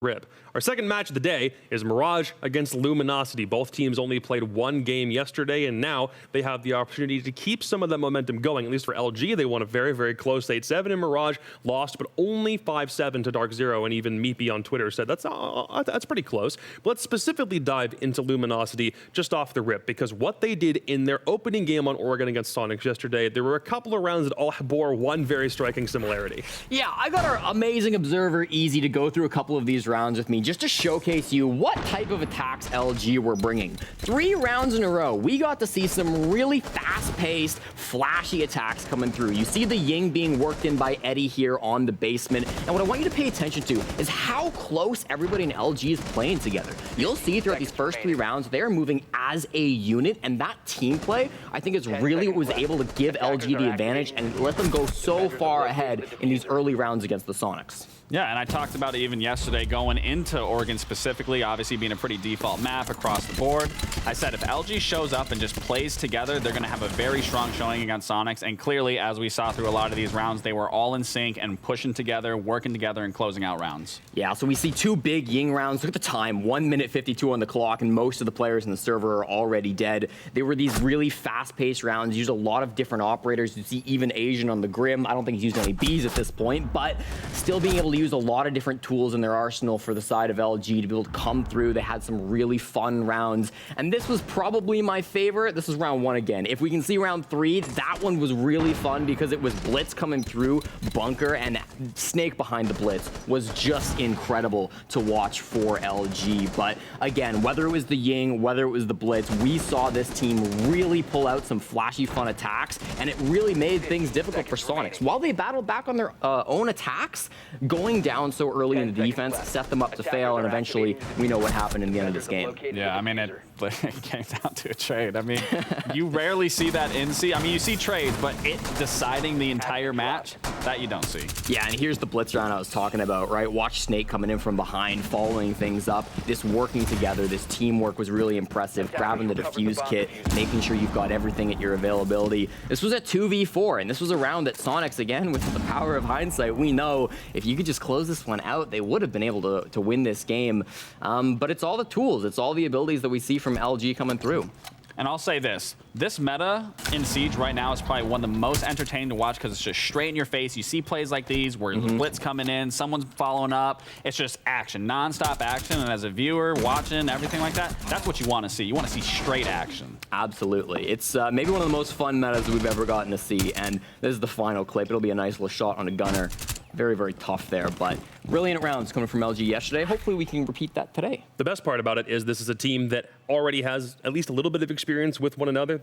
Rip. Our second match of the day is Mirage against Luminosity. Both teams only played one game yesterday, and now they have the opportunity to keep some of that momentum going. At least for LG, they won a very, very close 8-7, and Mirage lost, but only 5-7 to Dark Zero, and even Meepy on Twitter said that's pretty close. But let's specifically dive into Luminosity just off the rip, because what they did in their opening game on Oregon against Sonics yesterday, there were a couple of rounds that all bore one very striking similarity. Yeah, I got our amazing observer Easy to go through a couple of these rounds with me just to showcase you what type of attacks LG were bringing. 3 rounds in a row, we got to see some really fast-paced, flashy attacks coming through. You see the Ying being worked in by Eddie here on the basement, and what I want you to pay attention to is how close everybody in LG is playing together. You'll see throughout these first 3 rounds, they're moving as a unit, and that team play, I think, is really what was able to give LG the advantage and let them go so far ahead in these early rounds against the Sonics. Yeah, and I talked about it even yesterday going into Oregon specifically, obviously being a pretty default map across the board. I said if LG shows up and just plays together, they're going to have a very strong showing against Sonics. And clearly, as we saw through a lot of these rounds, they were all in sync and pushing together, working together, and closing out rounds. Yeah, so we see 2 big Ying rounds. Look at the time, 1 minute 52 on the clock, and most of the players in the server are already dead. They were these really fast-paced rounds, used a lot of different operators. You see even Asian on the Grim. I don't think he's used any Bs at this point, but still being able to use a lot of different tools in their arsenal for the side of LG to be able to come through. They had some really fun rounds, and this was probably my favorite. This is round 1 again. If we can see round 3, that one was really fun because it was Blitz coming through Bunker, and Snake behind the Blitz was just incredible to watch for LG. But again, whether it was the Ying, whether it was the Blitz, we saw this team really pull out some flashy fun attacks, and it really made things difficult for Sonics. While they battled back on their own attacks, going down so early in the defense set them up to fail, and eventually we know what happened in the end of this game. Yeah, I mean, it came down to a trade. I mean, you rarely see that in C. I mean, you see trades, but it deciding the entire match, that you don't see. Yeah, and here's the blitz round I was talking about, right? Watch Snake coming in from behind, following things up. This working together, this teamwork was really impressive. Grabbing the defuse kit, making sure you've got everything at your availability. This was a 2v4, and this was a round that Sonics, again, with the power of hindsight, we know if you could just close this one out, they would have been able to win this game. But it's all the tools, it's all the abilities that we see from LG coming through. And I'll say this meta in Siege right now is probably one of the most entertaining to watch because it's just straight in your face. You see plays like these where Blitz coming in, someone's following up. It's just action, nonstop action. And as a viewer, watching, everything like that, that's what you want to see. You want to see straight action. Absolutely. It's maybe one of the most fun metas we've ever gotten to see. And this is the final clip. It'll be a nice little shot on a gunner. Very, very tough there, but brilliant rounds coming from LG yesterday. Hopefully we can repeat that today. The best part about it is this is a team that already has at least a little bit of experience with one another.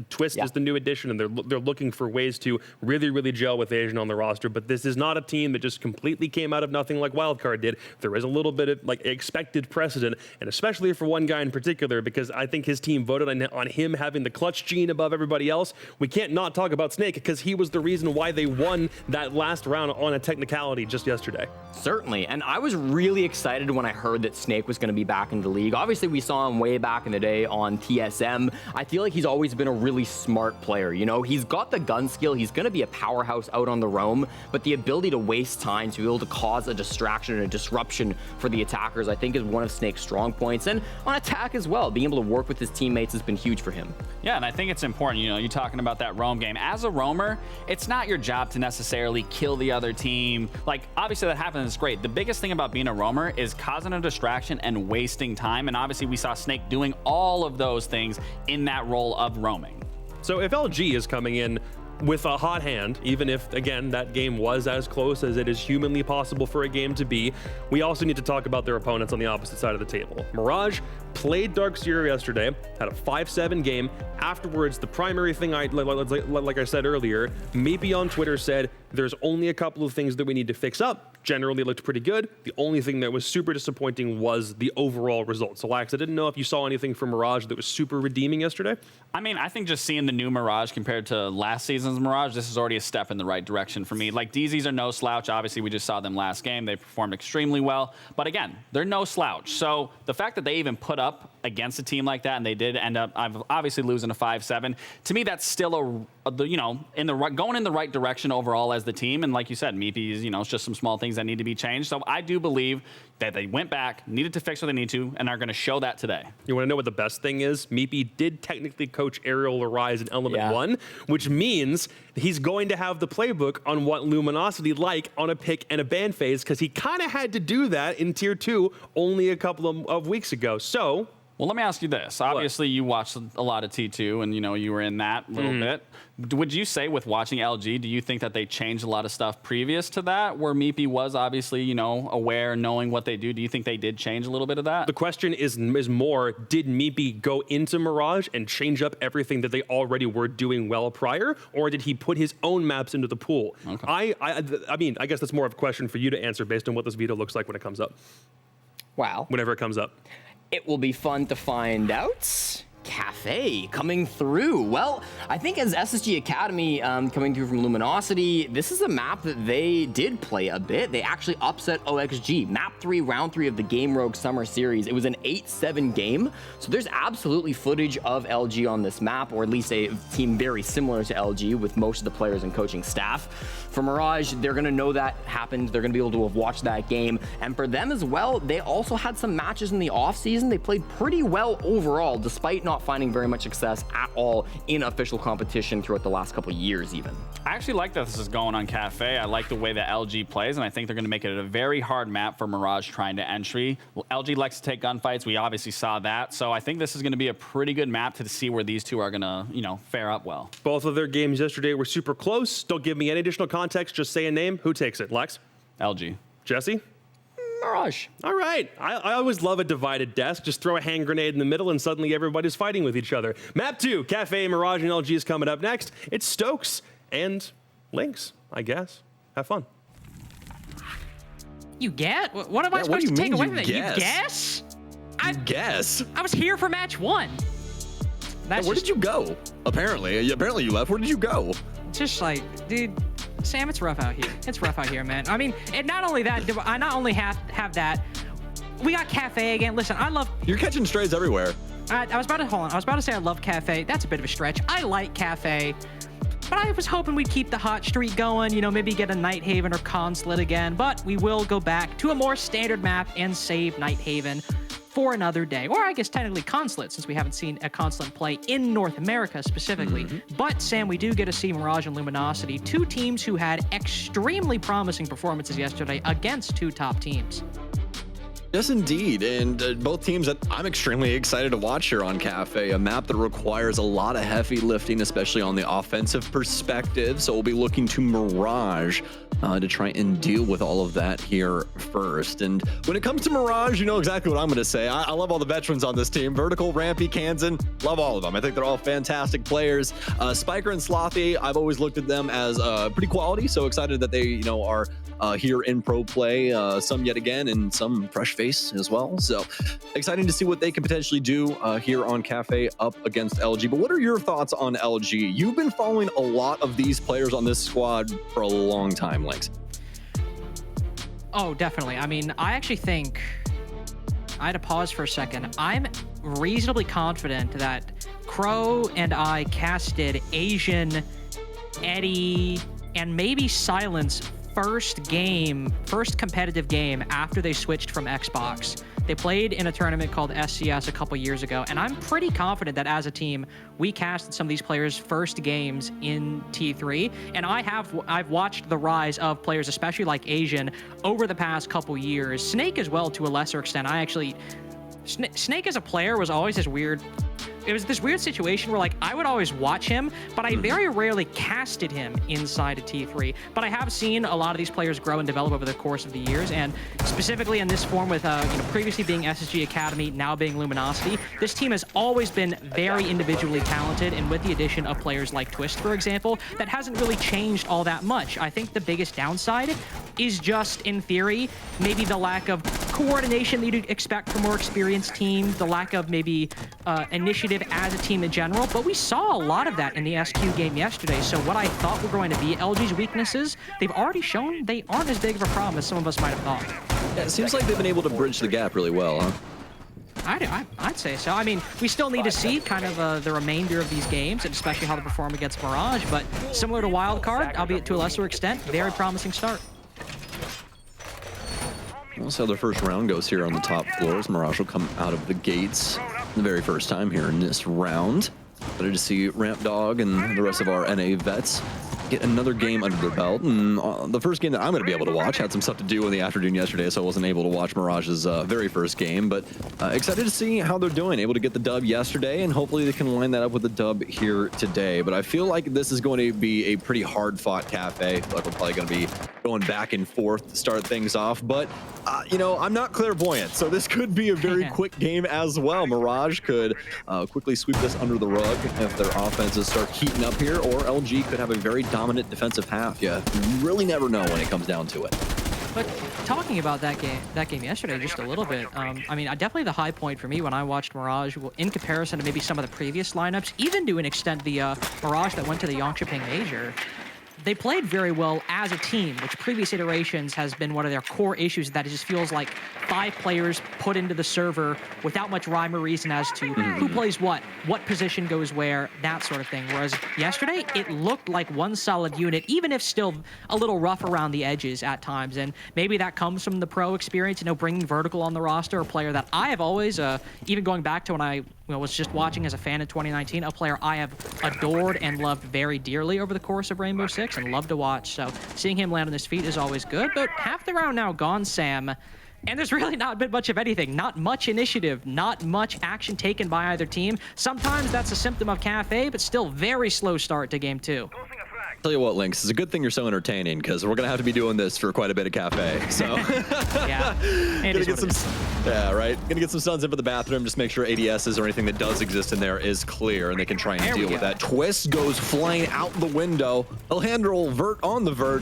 Twist is the new addition, and they're looking for ways to really, really gel with Asian on the roster. But this is not a team that just completely came out of nothing like Wildcard did. There is a little bit of like expected precedent, and especially for one guy in particular, because I think his team voted on him having the clutch gene above everybody else. We can't not talk about Snake because he was the reason why they won that last round on a technicality just yesterday. Certainly, and I was really excited when I heard that Snake was going to be back in the league. Obviously, we saw him way back in the day on TSM. I feel like he's always been a really smart player. You know, he's got the gun skill. He's going to be a powerhouse out on the roam, but the ability to waste time, to be able to cause a distraction and a disruption for the attackers, I think is one of Snake's strong points. And on attack as well, being able to work with his teammates has been huge for him. Yeah, and I think it's important, you know, you're talking about that roam game. As a roamer, it's not your job to necessarily kill the other team. Like, obviously that happens, it's great. The biggest thing about being a roamer is causing a distraction and wasting time. And obviously we saw Snake doing all of those things in that role of roaming. So if LG is coming in with a hot hand, even if, again, that game was as close as it is humanly possible for a game to be, we also need to talk about their opponents on the opposite side of the table. Mirage played Dark Zero yesterday, had a 5-7 game. Afterwards, the primary thing, like I said earlier, maybe on Twitter said, there's only a couple of things that we need to fix up. Generally looked pretty good. The only thing that was super disappointing was the overall result. So, Lax, I didn't know if you saw anything from Mirage that was super redeeming yesterday. I mean, I think just seeing the new Mirage compared to last season's Mirage, this is already a step in the right direction for me. Like, DZs are no slouch. Obviously, we just saw them last game. They performed extremely well. But again, they're no slouch. So the fact that they even put up against a team like that, and they did end up obviously losing a 5-7. To me, that's still going in the right direction overall as the team. And like you said, Meepy is, it's just some small things that need to be changed. So I do believe that they went back, needed to fix what they need to, and are going to show that today. You want to know what the best thing is? Meepy did technically coach Aerial Arise in Element 1, which means he's going to have the playbook on what Luminosity like on a pick and a ban phase, because he kind of had to do that in Tier 2 only a couple of weeks ago. So... Well, let me ask you this. Obviously, you watched a lot of T2, and you were in that a little bit. Would you say, with watching LG, do you think that they changed a lot of stuff previous to that, where Meepy was obviously, aware, knowing what they do? Do you think they did change a little bit of that? The question is more, did Meepy go into Mirage and change up everything that they already were doing well prior, or did he put his own maps into the pool? Okay. I mean, I guess that's more of a question for you to answer based on what this video looks like when it comes up. Wow. Whenever it comes up. It will be fun to find out. Cafe coming through. Well, I think as SSG Academy coming through from Luminosity, this is a map that they did play a bit. They actually upset OXG. Map 3, round 3 of the Game Rogue Summer Series. It was an 8-7 game. So there's absolutely footage of LG on this map, or at least a team very similar to LG with most of the players and coaching staff. For Mirage, they're going to know that happened. They're going to be able to have watched that game. And for them as well, they also had some matches in the offseason. They played pretty well overall, despite not finding very much success at all in official competition throughout the last couple of years even. I actually like that this is going on Cafe. I like the way that LG plays, and I think they're going to make it a very hard map for Mirage trying to entry. Well, LG likes to take gunfights. We obviously saw that. So I think this is going to be a pretty good map to see where these two are going to, fare up well. Both of their games yesterday were super close. Don't give me any additional context. Just say a name. Who takes it? Lex? LG. Jesse? Mirage. All right. I always love a divided desk. Just throw a hand grenade in the middle and suddenly everybody's fighting with each other. Map 2, Cafe, Mirage, and LG is coming up next. It's Stokes and Lynx, I guess. Have fun. You get? What am I supposed to take away from it? You guess? I guess. I was here for match 1. Where did you go? Apparently you left. Where did you go? Just like, dude, Sam, it's rough out here. It's rough out here, man. I mean, and not only that, I not only have that, we got Cafe again. Listen, I love... You're catching strays everywhere. I was about to say I love Cafe. That's a bit of a stretch. I like Cafe, but I was hoping we'd keep the hot streak going, maybe get a Nighthaven or Consulate again, but we will go back to a more standard map and save Nighthaven for another day, or I guess technically Consulate, since we haven't seen a Consulate play in North America specifically. But Sam, we do get to see Mirage and Luminosity, two teams who had extremely promising performances yesterday against two top teams. Yes, indeed. And both teams that I'm extremely excited to watch here on Cafe, a map that requires a lot of heavy lifting, especially on the offensive perspective. So we'll be looking to Mirage to try and deal with all of that here first. And when it comes to Mirage, you know exactly what I'm going to say. I love all the veterans on this team. Vertical, Rampy, Kansan, love all of them. I think they're all fantastic players. Spiker and Slothy, I've always looked at them as pretty quality. So excited that they, are here in pro play, some yet again, and some fresh face as well. So exciting to see what they can potentially do here on Cafe up against LG. But what are your thoughts on LG? You've been following a lot of these players on this squad for a long time, Lynx. Oh, definitely. I mean, I actually think I had to pause for a second. I'm reasonably confident that Crow and I casted Asian, Eddie, and maybe Silence first competitive game after they switched from Xbox. They played in a tournament called SCS a couple years ago, and I'm pretty confident that as a team, we casted some of these players' first games in T3, and I've watched the rise of players, especially like Asian, over the past couple years. Snake as well, to a lesser extent. Snake as a player was always this weird... It was this weird situation where, I would always watch him, but I very rarely casted him inside of T3. But I have seen a lot of these players grow and develop over the course of the years, and specifically in this form with, previously being SSG Academy, now being Luminosity, this team has always been very individually talented, and with the addition of players like Twist, for example, that hasn't really changed all that much. I think the biggest downside is just, in theory, maybe the lack of coordination that you'd expect from more experienced team, the lack of maybe initiative as a team in general, but we saw a lot of that in the SQ game yesterday. So what I thought were going to be LG's weaknesses, they've already shown they aren't as big of a problem as some of us might have thought. Yeah, it seems like they've been able to bridge the gap really well, huh? I'd say so. I mean, we still need to see kind of the remainder of these games, and especially how they perform against Mirage, but similar to Wildcard, albeit to a lesser extent, very promising start. We'll see how their first round goes here on the top floors. Mirage will come out of the gates the very first time here in this round. Better to see Ramp Dog and the rest of our NA vets get another game under their belt. And the first game that I'm going to be able to watch, had some stuff to do in the afternoon yesterday, so I wasn't able to watch Mirage's very first game. But excited to see how they're doing. Able to get the dub yesterday, and hopefully they can line that up with the dub here today. But I feel like this is going to be a pretty hard-fought cafe. I feel like we're probably going to be going back and forth to start things off. But, you know, I'm not clairvoyant, so this could be a very quick game as well. Mirage could quickly sweep this under the rug if their offenses start heating up here, or LG could have a very dominant defensive half. You really never know when it comes down to it. But talking about that game yesterday just a little bit, I mean, definitely the high point for me when I watched Mirage, in comparison to maybe some of the previous lineups, even to an extent the Mirage that went to the Yangtze Major, they played very well as a team, which previous iterations has been one of their core issues, that it just feels like 5 players put into the server without much rhyme or reason as to who plays what position goes where, that sort of thing. Whereas yesterday, it looked like one solid unit, even if still a little rough around the edges at times. And maybe that comes from the pro experience, you know, bringing Vertical on the roster, a player that I have always, even going back to when I was just watching as a fan in 2019, a player I have adored and loved very dearly over the course of Rainbow Six and love to watch. So seeing him land on his feet is always good. But half the round now gone, Sam, and there's really not been much of anything. Not much initiative, not much action taken by either team. Sometimes that's a symptom of Cafe, but still very slow start to game 2. Tell you what, Lynx, it's a good thing you're so entertaining, because we're gonna have to be doing this for quite a bit of cafe. So yeah, gonna get some, yeah, right. Gonna get some stuns in for the bathroom. Just make sure ADSs or anything that does exist in there is clear, and they can try and deal with that. Twist goes flying out the window. Alejandro will vert on the vert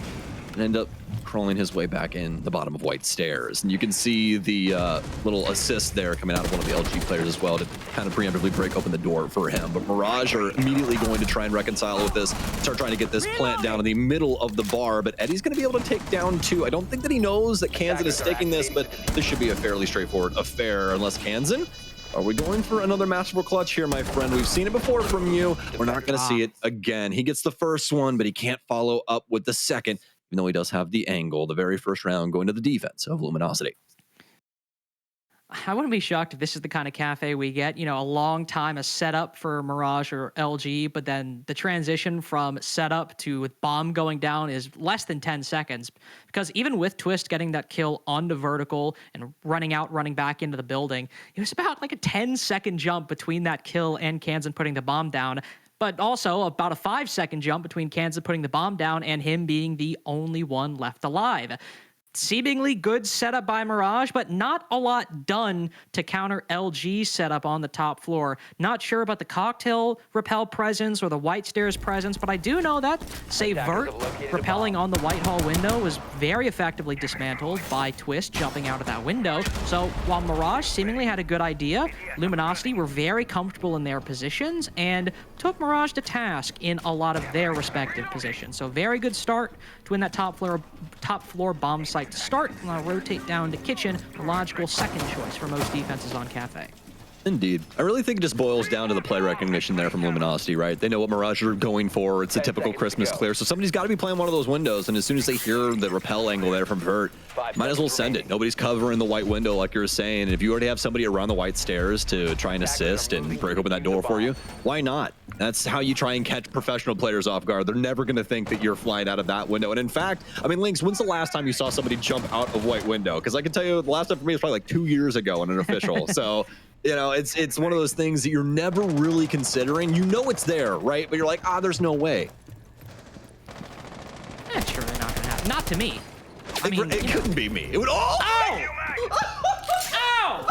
and end up crawling his way back in the bottom of White Stairs. And you can see the little assist there coming out of one of the LG players as well to kind of preemptively break open the door for him. But Mirage are immediately going to try and reconcile with this, start trying to get this plant down in the middle of the bar. But Eddie's going to be able to take down 2. I don't think that he knows that Kansan is staking this, but this should be a fairly straightforward affair, unless Kansan, are we going for another masterful clutch here, my friend? We've seen it before from you. We're not going to see it again. He gets the first one, but he can't follow up with the second, even though he does have the angle. The very first round going to the defense of Luminosity. I wouldn't be shocked if this is the kind of cafe we get, you know, a long time, a setup for Mirage or LG, but then the transition from setup to with bomb going down is less than 10 seconds. Because even with Twist getting that kill onto Vertical and running back into the building, it was about like a 10-second jump between that kill and Kansan putting the bomb down. But also about a 5-second jump between Kansan putting the bomb down and him being the only one left alive. Seemingly good setup by Mirage, but not a lot done to counter LG's setup on the top floor. Not sure about the cocktail repel presence or the White Stairs presence, but I do know that, say, Vert repelling on the Whitehall window was very effectively dismantled by Twist jumping out of that window. So while Mirage seemingly had a good idea, Luminosity were very comfortable in their positions and took Mirage to task in a lot of their respective positions. So very good start to win that top floor bomb site to start. Rotate down to Kitchen, a logical second choice for most defenses on Cafe. Indeed. I really think it just boils down to the play recognition there from Luminosity, right? They know what Mirage are going for. It's a typical Christmas clear. So somebody's got to be playing one of those windows, and as soon as they hear the repel angle there from Vert, might as well send it. Nobody's covering the white window like you were saying. And if you already have somebody around the White Stairs to try and assist and break open that door for you, why not? That's how you try and catch professional players off guard. They're never going to think that you're flying out of that window. And in fact, I mean, Lynx, when's the last time you saw somebody jump out of white window? Because I can tell you the last time for me was probably like 2 years ago on an official. So, you know, it's one of those things that you're never really considering. You know it's there, right? But you're like, there's no way. That's surely not going to happen. Not to me. I mean, it couldn't be me. It would all. Ow! Ow!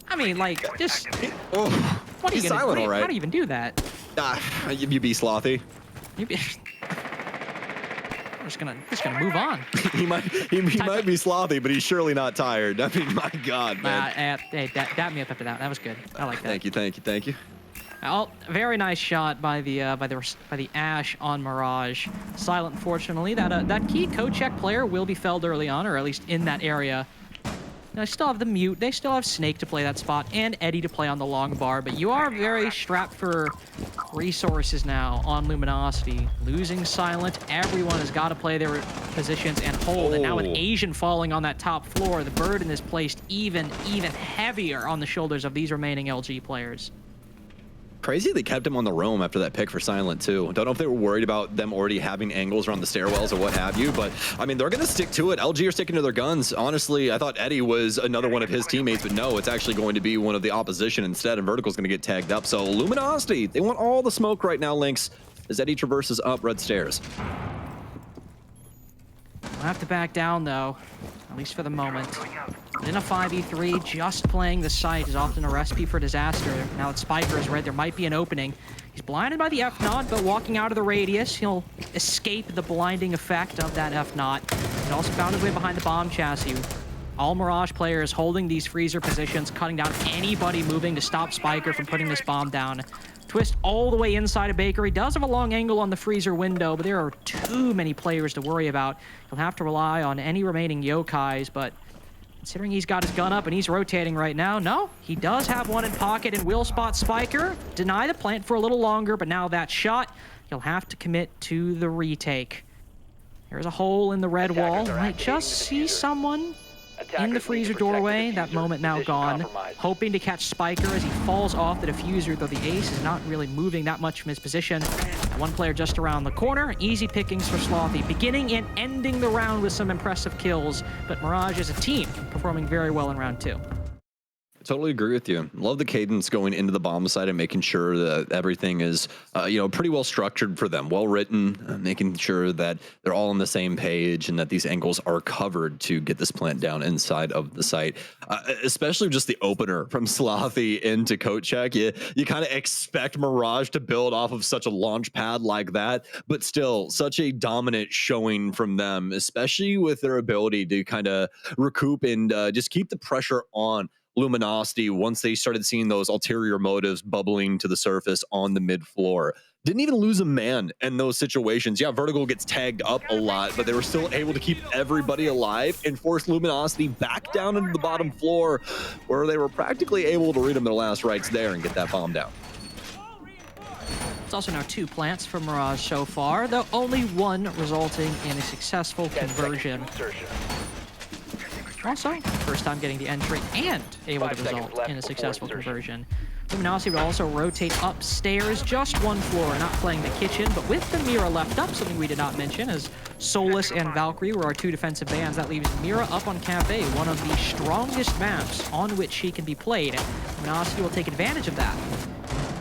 I mean, like, just. What are you gonna? Silent, all right. How do you even do that? You be slothy. I'm just gonna move on. he might be slothy, but he's surely not tired. I mean, my God, man. Hey, dab me up after that. That was good. I like that. Thank you. Oh, very nice shot by the Ash on Mirage. Silent, unfortunately. That key code check player will be felled early on, or at least in that area. They still have the mute, they still have Snake to play that spot, and Eddie to play on the long bar, but you are very strapped for resources now on Luminosity. Losing Silent, everyone has got to play their positions and hold, and now with Asian falling on that top floor, the burden is placed even heavier on the shoulders of these remaining LG players. Crazy they kept him on the roam after that pick for Silent too. Don't know if they were worried about them already having angles around the stairwells or what have you, but I mean, they're going to stick to it. LG are sticking to their guns. Honestly, I thought Eddie was another one of his teammates, but no, it's actually going to be one of the opposition instead, and Vertical's going to get tagged up. So Luminosity, they want all the smoke right now, Lynx, as Eddie traverses up red stairs. We'll have to back down though, at least for the moment. But in a 5v3, just playing the site is often a recipe for disaster. Now that Spiker is red, there might be an opening. He's blinded by the F-Naught, but walking out of the radius, he'll escape the blinding effect of that F-Naught. He also found his way behind the bomb chassis. All Mirage players holding these freezer positions, cutting down anybody moving to stop Spiker from putting this bomb down. Twist all the way inside a bakery. Does have a long angle on the freezer window, but there are too many players to worry about. He'll have to rely on any remaining yokais, but considering he's got his gun up and he's rotating right now, no, he does have one in pocket and will spot Spiker. Deny the plant for a little longer, but now that shot, he'll have to commit to the retake. There's a hole in the red wall. Might just see someone in the freezer doorway. That moment now gone. Hoping to catch Spiker as he falls off the diffuser, though the ace is not really moving that much from his position. And one player just around the corner. Easy pickings for Slothy, beginning and ending the round with some impressive kills. But Mirage as a team performing very well in round 2. Totally agree with you. Love the cadence going into the bomb site and making sure that everything is, pretty well structured for them, well written, making sure that they're all on the same page and that these angles are covered to get this plant down inside of the site. Especially just the opener from Slothy into Kochek. You kind of expect Mirage to build off of such a launch pad like that, but still such a dominant showing from them, especially with their ability to kind of recoup and just keep the pressure on Luminosity once they started seeing those ulterior motives bubbling to the surface on the mid floor. Didn't even lose a man in those situations. Yeah, Vertical gets tagged up a lot, but they were still able to keep everybody alive and force Luminosity back down into the bottom floor, where they were practically able to read them their last rites there and get that bomb down. It's also now 2 plants for Mirage so far, though only one resulting in a successful conversion. Also, first time getting the entry and able to result in a successful conversion. Luminosity would also rotate upstairs, just 1 floor, not playing the kitchen, but with the Mira left up, something we did not mention, as Solus and Valkyrie were our 2 defensive bans. That leaves Mira up on Cafe, one of the strongest maps on which she can be played. Luminosity will take advantage of that,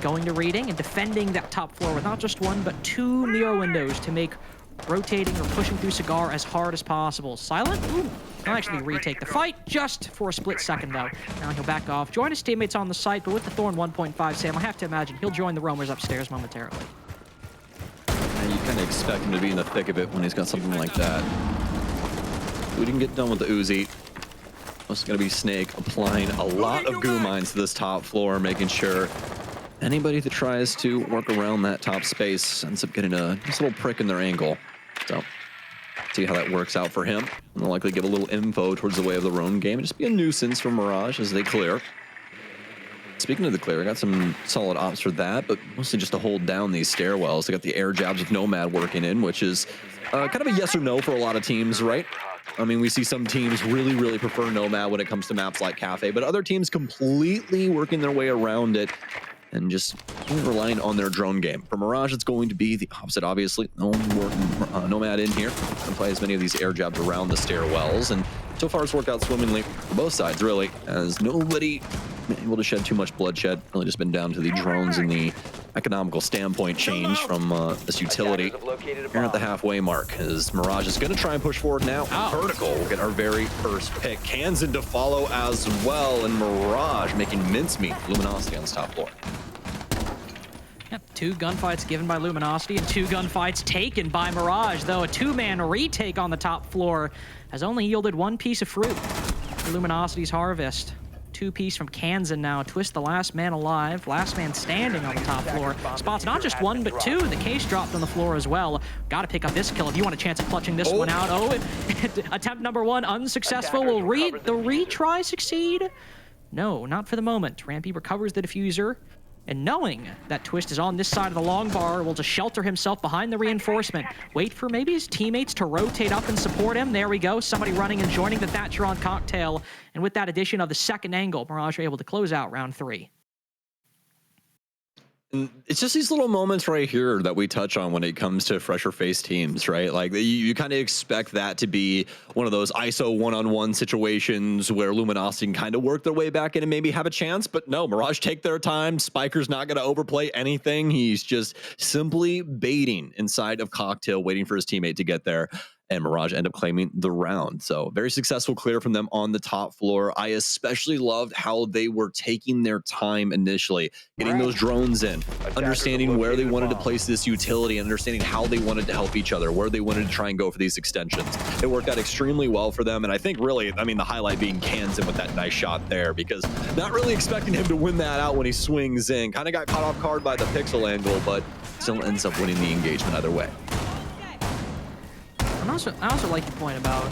going to reading and defending that top floor with not just 1, but 2 Mira windows to make rotating or pushing through Cigar as hard as possible. Silent? Ooh. He'll actually retake the fight just for a split second, though. Now he'll back off, join his teammates on the site, but with the Thorn 1.5 Sam, I have to imagine he'll join the roamers upstairs momentarily. And you kind of expect him to be in the thick of it when he's got something like that. We didn't get done with the Uzi. It's going to be Snake applying a lot of goo mines to this top floor, making sure anybody that tries to work around that top space ends up getting a just little prick in their ankle. So see how that works out for him. And they'll likely give a little info towards the way of the roam game and just be a nuisance for Mirage as they clear. Speaking of the clear, I got some solid ops for that, but mostly just to hold down these stairwells. They got the air jabs with Nomad working in, which is kind of a yes or no for a lot of teams, right? I mean, we see some teams really prefer Nomad when it comes to maps like Cafe, but other teams completely working their way around it and just relying on their drone game. For Mirage, it's going to be the opposite, obviously. No more Nomad in here. Can play as many of these air jabs around the stairwells, and so far it's worked out swimmingly for both sides, really, as nobody been able to shed too much bloodshed. Really just been down to the drones and the economical standpoint change from this utility. Here at the halfway mark, as Mirage is going to try and push forward now. Vertical will get our very first pick. Kansan to follow as well, and Mirage making mincemeat Luminosity on this top floor. Yep, 2 gunfights given by Luminosity and 2 gunfights taken by Mirage, though a 2-man retake on the top floor has only yielded 1 piece of fruit for Luminosity's harvest. Two-piece from Kansan now. Twist the last man alive, last man standing on the top floor. Spots not just one, but two. The case dropped on the floor as well. Got to pick up this kill if you want a chance at clutching this one out. Oh, attempt number one unsuccessful. Will the retry succeed? No, not for the moment. Rampy recovers the diffuser, and knowing that Twist is on this side of the long bar, will just shelter himself behind the reinforcement. Wait for maybe his teammates to rotate up and support him. There we go. Somebody running and joining the Thatcher on Cocktail. And with that addition of the second angle, Mirage are able to close out round 3. And it's just these little moments right here that we touch on when it comes to fresher face teams, right? Like you kind of expect that to be one of those ISO one-on-one situations where Luminosity can kind of work their way back in and maybe have a chance, but no, Mirage take their time. Spiker's not going to overplay anything. He's just simply baiting inside of Cocktail, waiting for his teammate to get there. And Mirage end up claiming the round. So very successful clear from them on the top floor. I especially loved how they were taking their time initially, getting those drones in, understanding where they wanted to place this utility, and understanding how they wanted to help each other, where they wanted to try and go for these extensions. It worked out extremely well for them. And I think really, I mean, the highlight being Kansan with that nice shot there, because not really expecting him to win that out when he swings in. Kind of got caught off guard by the pixel angle, but still ends up winning the engagement either way. I also like the point about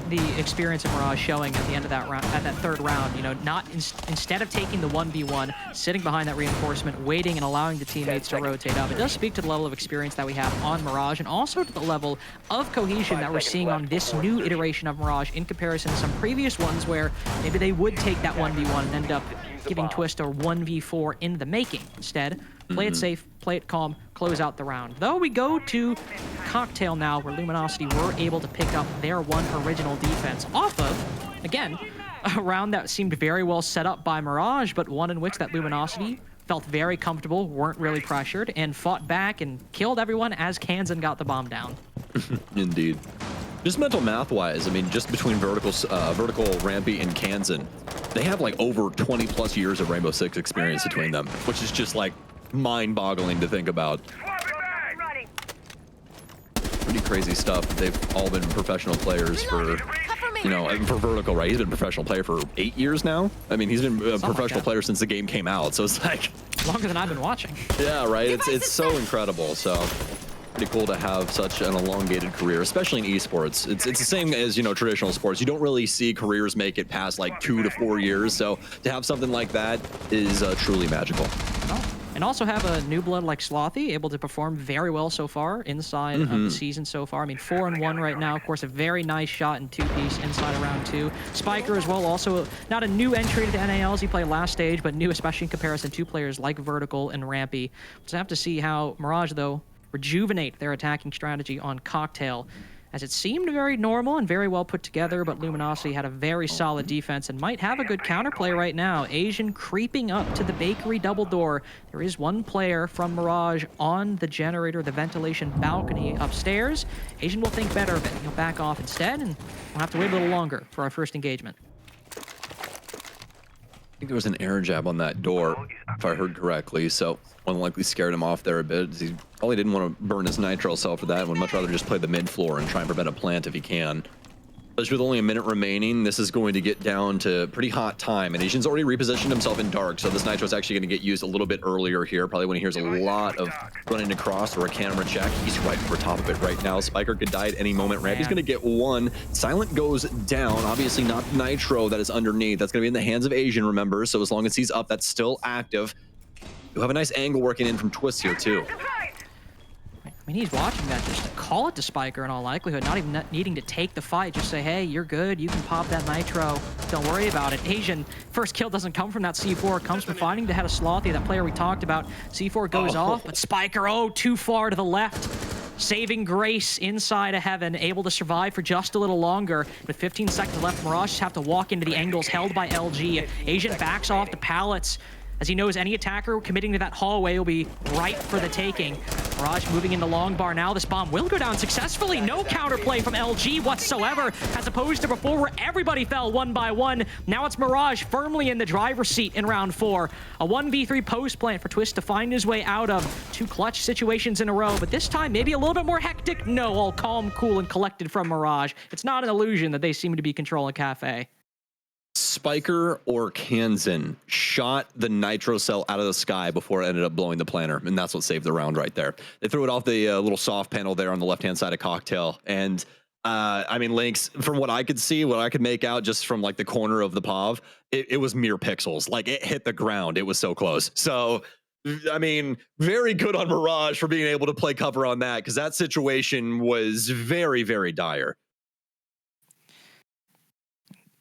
the experience of Mirage showing at the end of that round, at that third round. You know, not instead of taking the 1v1, sitting behind that reinforcement, waiting and allowing the teammates to rotate up. It does speak to the level of experience that we have on Mirage, and also to the level of cohesion that we're seeing on this new iteration of Mirage in comparison to some previous ones where maybe they would take that 1v1 and end up giving Twist a 1v4 in the making. Instead, play it safe, play it calm, close out the round. Though we go to Cocktail now, where Luminosity were able to pick up their one original defense off of, again, a round that seemed very well set up by Mirage, but one in which that Luminosity felt very comfortable, weren't really pressured, and fought back and killed everyone as Kansan got the bomb down. Indeed. Just mental math-wise, I mean, just between Vertical, Rampy, and Kansan, they have like over 20 plus years of Rainbow Six experience between them, which is just like mind-boggling to think about. Pretty crazy stuff. They've all been professional players for, you know, for Vertical, right? He's been a professional player for 8 years now. I mean, he's been a professional player since the game came out, so it's like longer than I've been watching. Yeah, right. It's so incredible. So pretty cool to have such an elongated career, especially in esports. It's the same as, you know, traditional sports. You don't really see careers make it past like 2 to 4 years. So to have something like that is truly magical. Oh. And also have a new blood like Slothy, able to perform very well so far inside of the season so far. I mean, 4-1 right now. Of course, a very nice shot in two-piece inside of round 2. Spiker as well, also not a new entry to the NALs. He played last stage, but new, especially in comparison to players like Vertical and Rampy. We'll have to see how Mirage, though, rejuvenate their attacking strategy on Cocktail, as it seemed very normal and very well put together, but Luminosity had a very solid defense and might have a good counterplay right now. Asian creeping up to the bakery double door. There is one player from Mirage on the generator, the ventilation balcony upstairs. Asian will think better of it. He'll back off instead, and we'll have to wait a little longer for our first engagement. I think there was an air jab on that door, if I heard correctly, so one likely scared him off there a bit. He probably didn't want to burn his nitro cell for that and would much rather just play the mid floor and try and prevent a plant if he can. Especially with only a minute remaining, this is going to get down to pretty hot time, and Asian's already repositioned himself in dark, so this nitro is actually going to get used a little bit earlier here, probably when he hears a lot of running across or a camera check. He's right over top of it right now. Spiker could die at any moment. Rampy's going to get one. Silent goes down. Obviously not nitro that is underneath. That's going to be in the hands of Asian, remember, so as long as he's up, that's still active. You have a nice angle working in from Twist here, too. I mean, he's watching that just to call it to Spiker in all likelihood, not even needing to take the fight. Just say, hey, you're good. You can pop that nitro. Don't worry about it. Asian, first kill doesn't come from that C4. It comes from finding the head of Slothy, that player we talked about. C4 goes off, but Spiker, oh, too far to the left. Saving grace inside of heaven, able to survive for just a little longer. With 15 seconds left, Mirage just have to walk into the angles held by LG. Asian backs off the pallets, as he knows any attacker committing to that hallway will be ripe for the taking. Mirage moving into long bar now. This bomb will go down successfully. No counterplay from LG whatsoever, as opposed to before where everybody fell one by one. Now it's Mirage firmly in the driver's seat in round 4. A 1v3 post plant for Twist to find his way out of. 2 clutch situations in a row, but this time maybe a little bit more hectic. No, all calm, cool, and collected from Mirage. It's not an illusion that they seem to be controlling Cafe. Spiker or Kansan shot the nitro cell out of the sky before it ended up blowing the planner, and that's what saved the round right there. They threw it off the little soft panel there on the left-hand side of Cocktail, and I mean, Lynx, from what I could see, what I could make out just from like the corner of the POV, it was mere pixels. Like, it hit the ground. It was so close. So, I mean, very good on Mirage for being able to play cover on that, because that situation was very, very dire.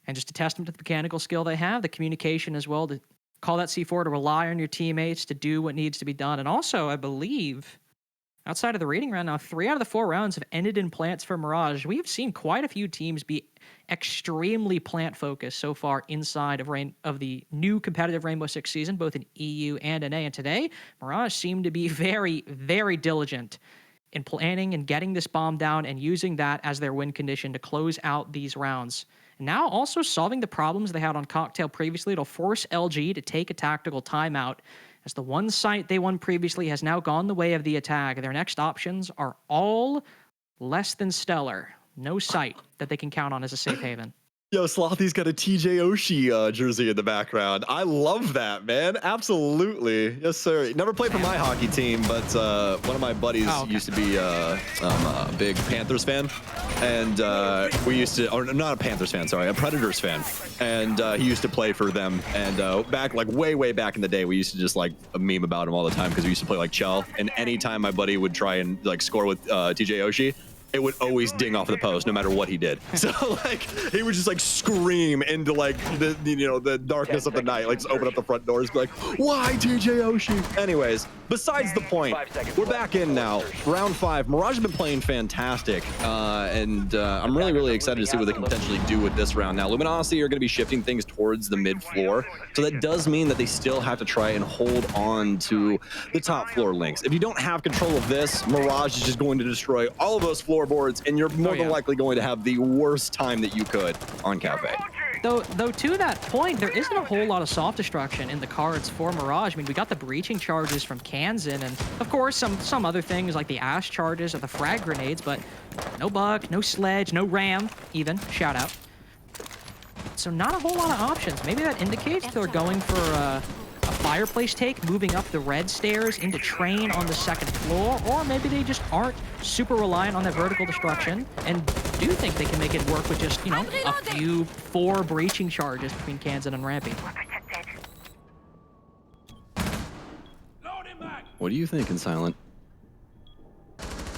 And just a testament to the mechanical skill they have, the communication as well, to call that C4, to rely on your teammates to do what needs to be done. And also, I believe, outside of the rating round now, 3 out of the 4 rounds have ended in plants for Mirage. We have seen quite a few teams be extremely plant-focused so far inside of the new competitive Rainbow Six season, both in EU and NA. And today, Mirage seemed to be very, very diligent in planning and getting this bomb down and using that as their win condition to close out these rounds. And now also solving the problems they had on Cocktail previously. It'll force LG to take a tactical timeout, as the one site they won previously has now gone the way of the attack. Their next options are all less than stellar. No site that they can count on as a safe haven. Yo, Slothy's got a TJ Oshie jersey in the background. I love that, man. Absolutely. Yes, sir. Never played for my hockey team, but one of my buddies used to be a big Panthers fan. And we used to, or not a Panthers fan, sorry, a Predators fan. And he used to play for them. And back, like way back in the day, we used to just like meme about him all the time, because we used to play like Chell. And anytime my buddy would try and like score with TJ Oshie, it would always ding off the post no matter what he did. So like he would just like scream into like the the darkness of the night, like just open up the front doors, be like, why TJ Oshie? Anyways, besides the point, we're back in now. Round 5. Mirage has been playing fantastic, and I'm really excited to see what they can potentially do with this round. Now, Luminosity are going to be shifting things towards the mid floor, so that does mean that they still have to try and hold on to the top floor links. If you don't have control of this, Mirage is just going to destroy all of those floorboards, and you're more than likely going to have the worst time that you could on Cafe. Though to that point, there isn't a whole lot of soft destruction in the cards for Mirage. I mean, we got the breaching charges from Kansan, and of course some other things like the ash charges or the frag grenades, but no Buck, no Sledge, no Ram even, shout out. So not a whole lot of options. Maybe that indicates they're going for a fireplace take, moving up the red stairs into train on the 2nd floor, or maybe they just aren't super reliant on that vertical destruction and do think they can make it work with just, a few 4 breaching charges between Kansan and Rampy. What do you think, Silent?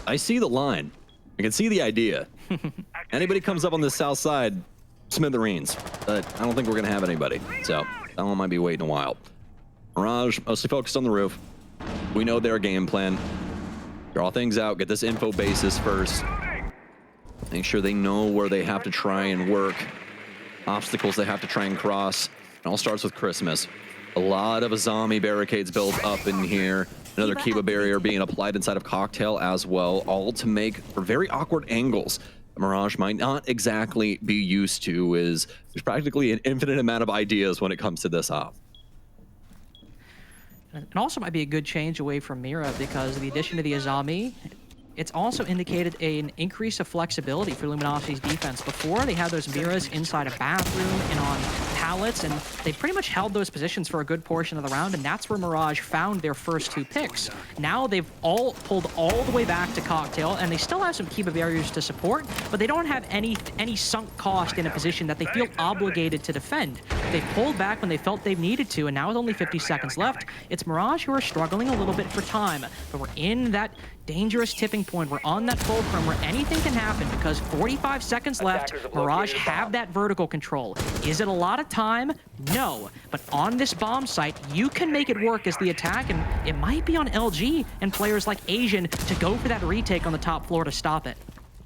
I see the line. I can see the idea. Anybody comes up on the south side, smithereens. But I don't think we're going to have anybody. So that one might be waiting a while. Mirage mostly focused on the roof. We know their game plan. Draw things out, get this info basis first. Make sure they know where they have to try and work. Obstacles they have to try and cross. It all starts with Christmas. A lot of zombie barricades built up in here. Another Kiba barrier being applied inside of Cocktail as well, all to make for very awkward angles. Mirage might not exactly be used to, is there's practically an infinite amount of ideas when it comes to this op. It also might be a good change away from Mira, because the addition to the Azami, it's also indicated an increase of flexibility for Luminosity's defense. Before, they had those Miras inside a bathroom and on pallets, and they pretty much held those positions for a good portion of the round, and that's where Mirage found their first 2 picks. Now they've all pulled all the way back to Cocktail, and they still have some Kiba barriers to support, but they don't have any sunk cost in a position that they feel obligated to defend. They pulled back when they felt they needed to, and now with only 50 seconds left, it's Mirage who are struggling a little bit for time, but we're in that dangerous tipping point. We're on that fulcrum where anything can happen, because 45 seconds left. Mirage have that vertical control. Is it a lot of time? No. But on this bomb site, you can make it work as the attack, and it might be on LG and players like Asian to go for that retake on the top floor to stop it.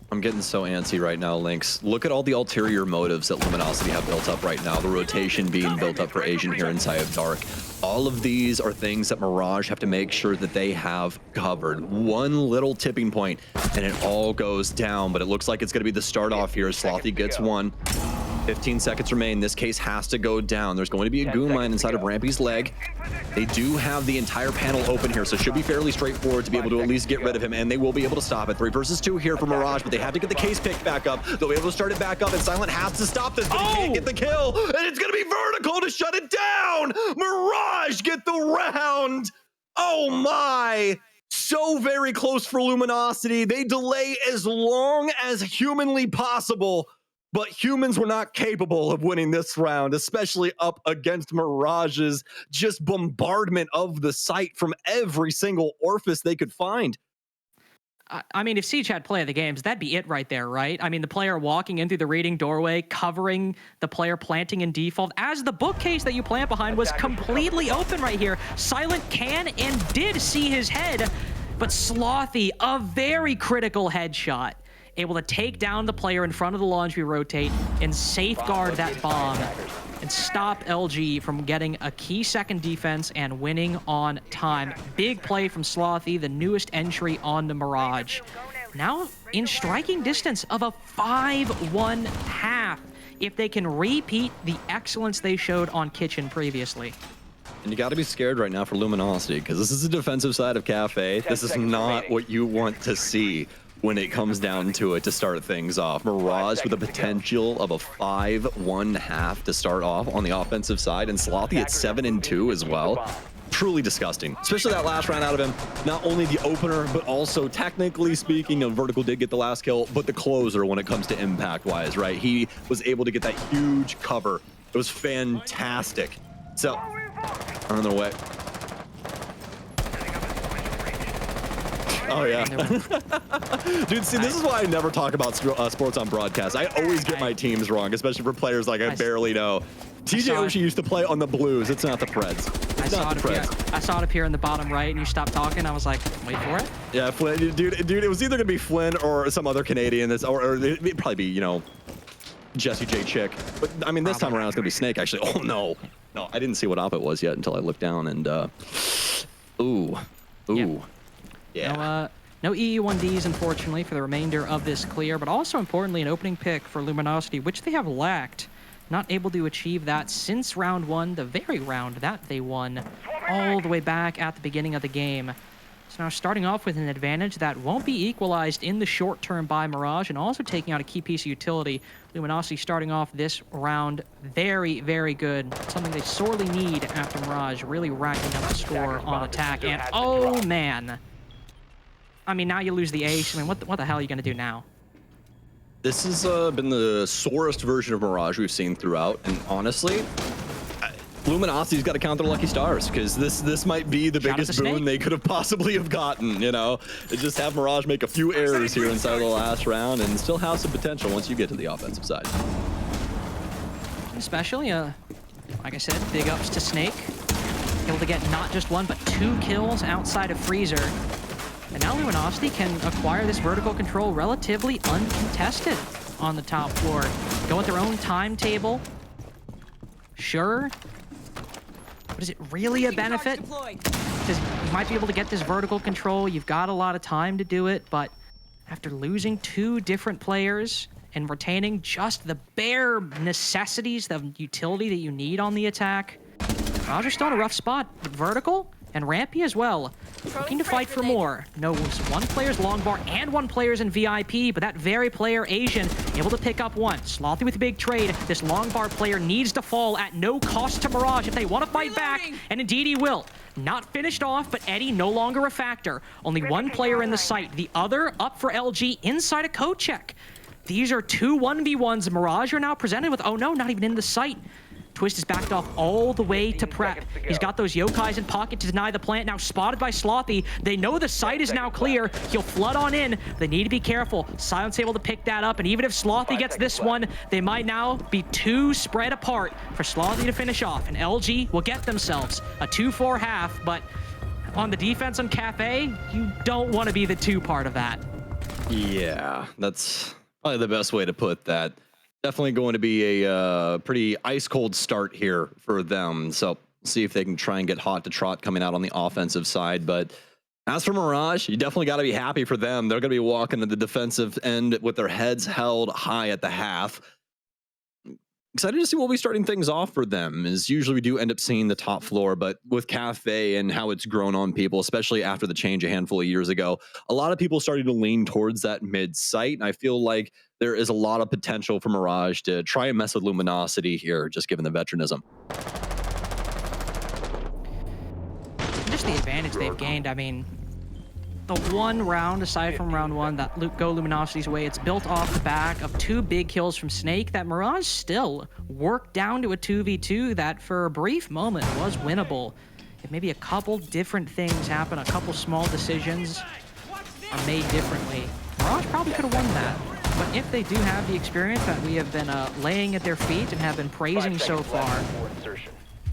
I'm getting so antsy right now, Lynx. Look at all the ulterior motives that Luminosity have built up right now. The rotation being built up for Asian here inside of Dark. All of these are things that Mirage have to make sure that they have covered. One little tipping point, and it all goes down. But it looks like it's going to be the start off here. Slothy gets one. 15 seconds remain. This case has to go down. There's going to be a goon mine inside of Rampy's leg. They do have the entire panel open here, so it should be fairly straightforward to be able to at least get rid of him, and they will be able to stop it. 3 versus 2 here for Mirage, but they have to get the case picked back up. They'll be able to start it back up, and Silent has to stop this, but he can't get the kill, and it's going to be vertical to shut it down. Mirage get the round. Oh my. So very close for Luminosity. They delay as long as humanly possible, but humans were not capable of winning this round, especially up against Mirage's just bombardment of the site from every single orifice they could find. I mean, if Siege had play of the games, that'd be it right there, right? I mean, the player walking in through the reading doorway, covering the player planting in default, as the bookcase that you plant behind was completely open right here. Silent can and did see his head, but Slothy, a very critical headshot, able to take down the player in front of the launch rotate and safeguard that bomb and stop LG from getting a key second defense and winning on time. Big play from Slothy, the newest entry on the Mirage. Now in striking distance of a 5-1 half if they can repeat the excellence they showed on Kitchen previously. And you got to be scared right now for Luminosity, because this is the defensive side of Cafe. This is not what you want to see when it comes down to it to start things off. Mirage with a potential of a 5-1 half to start off on the offensive side, and Slothy at 7-2 as well. Truly disgusting, especially that last round out of him. Not only the opener, but also technically speaking, Vertical did get the last kill, but the closer when it comes to impact-wise, right? He was able to get that huge cover. It was fantastic. So, on their way. Oh, yeah. Dude, see, this is why I never talk about sports on broadcast. I always get my teams wrong, especially for players like I barely know. TJ Oshie used to play on the Blues. It's not the Preds. I saw it appear in the bottom right, and you stopped talking. I was like, wait for it? Yeah, Flynn, dude, it was either going to be Flynn or some other Canadian. Or it'd probably be, you know, Jesse J. Chick. But, I mean, this time around, it's going to be Snake, actually. Oh, no. No, I didn't see what op it was yet until I looked down, and, ooh. Yep. Yeah. No EE1Ds, unfortunately, for the remainder of this clear, but also importantly, an opening pick for Luminosity, which they have lacked. Not able to achieve that since round 1, the very round that they won all the way back at the beginning of the game. So now starting off with an advantage that won't be equalized in the short term by Mirage, and also taking out a key piece of utility. Luminosity starting off this round very, very good. Something they sorely need after Mirage really racking up the score on attack. And oh man. I mean, now you lose the ace. I mean, what the hell are you going to do now? This has been the sorest version of Mirage we've seen throughout, and honestly, Luminosity's got to count their lucky stars, because this might be the biggest boon they could have possibly have gotten, you know? Just have Mirage make a few errors here inside of the last round and still have some potential once you get to the offensive side. Especially, like I said, big ups to Snake. Able to get not just 1, but 2 kills outside of Freezer. And now Luminosity can acquire this vertical control relatively uncontested on the top floor. Go with their own timetable. Sure. But is it really a benefit? Because you might be able to get this vertical control. You've got a lot of time to do it, but after losing 2 different players and retaining just the bare necessities of utility that you need on the attack, Roger's still in a rough spot. Vertical and Rampy as well, looking to fight for more. Knows 1 player's long bar and 1 player's in VIP, but that very player, Asian, able to pick up 1. Slothy with a big trade. This long bar player needs to fall at no cost to Mirage if they want to fight back, and indeed he will. Not finished off, but Eddie no longer a factor. Only 1 player in the site. The other up for LG inside a code check. These are 2 1v1s. Mirage are now presented with, oh no, not even in the site. Twist is backed off all the way to prep. He's got those yokais in pocket to deny the plant. Now spotted by Slothy. They know the site is now clear. He'll flood on in. They need to be careful. Silence able to pick that up. And even if Slothy gets this one, they might now be 2 spread apart for Slothy to finish off. And LG will get themselves a 2-4 half. But on the defense on Cafe, you don't want to be the 2 part of that. Yeah, that's probably the best way to put that. Definitely going to be a pretty ice-cold start here for them. So see if they can try and get hot to trot coming out on the offensive side. But as for Mirage, you definitely got to be happy for them. They're going to be walking to the defensive end with their heads held high at the half. excited to see what will be starting things off for them. Is usually we do end up seeing the top floor, but with Cafe and how it's grown on people, especially after the change a handful of years ago, a lot of people starting to lean towards that mid site. And I feel like there is a lot of potential for Mirage to try and mess with Luminosity here, just given the veteranism. Just the advantage they've gained. I mean, the one round, aside from round one, that go Luminosity's way, it's built off the back of 2 big kills from Snake that Mirage still worked down to a 2v2 that for a brief moment was winnable. If maybe a couple different things happen, a couple small decisions are made differently, Mirage probably could have won that. But if they do have the experience that we have been laying at their feet and have been praising so far,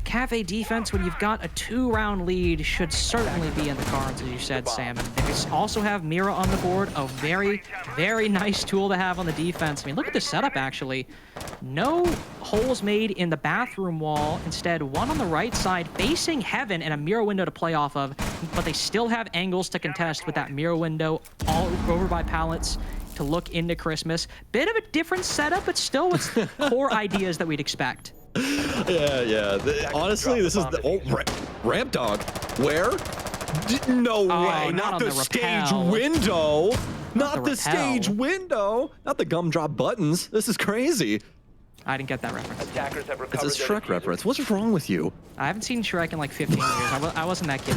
Cafe defense, when you've got a 2-round lead, should certainly be in the cards, as you said, Sam. And they also have Mira on the board, a very, very nice tool to have on the defense. I mean, look at the setup, actually. No holes made in the bathroom wall. Instead, one on the right side facing heaven and a mirror window to play off of. But they still have angles to contest with that mirror window all over by pallets to look into Christmas. Bit of a different setup, but still with core ideas that we'd expect. Yeah. Honestly, this is the ramp dog. Where? No way! Not the stage window. Not the stage window. Not the gumdrop buttons. This is crazy. I didn't get that reference. It's a Shrek reference. What's wrong with you? I haven't seen Shrek in like 15 years. I wasn't that kid.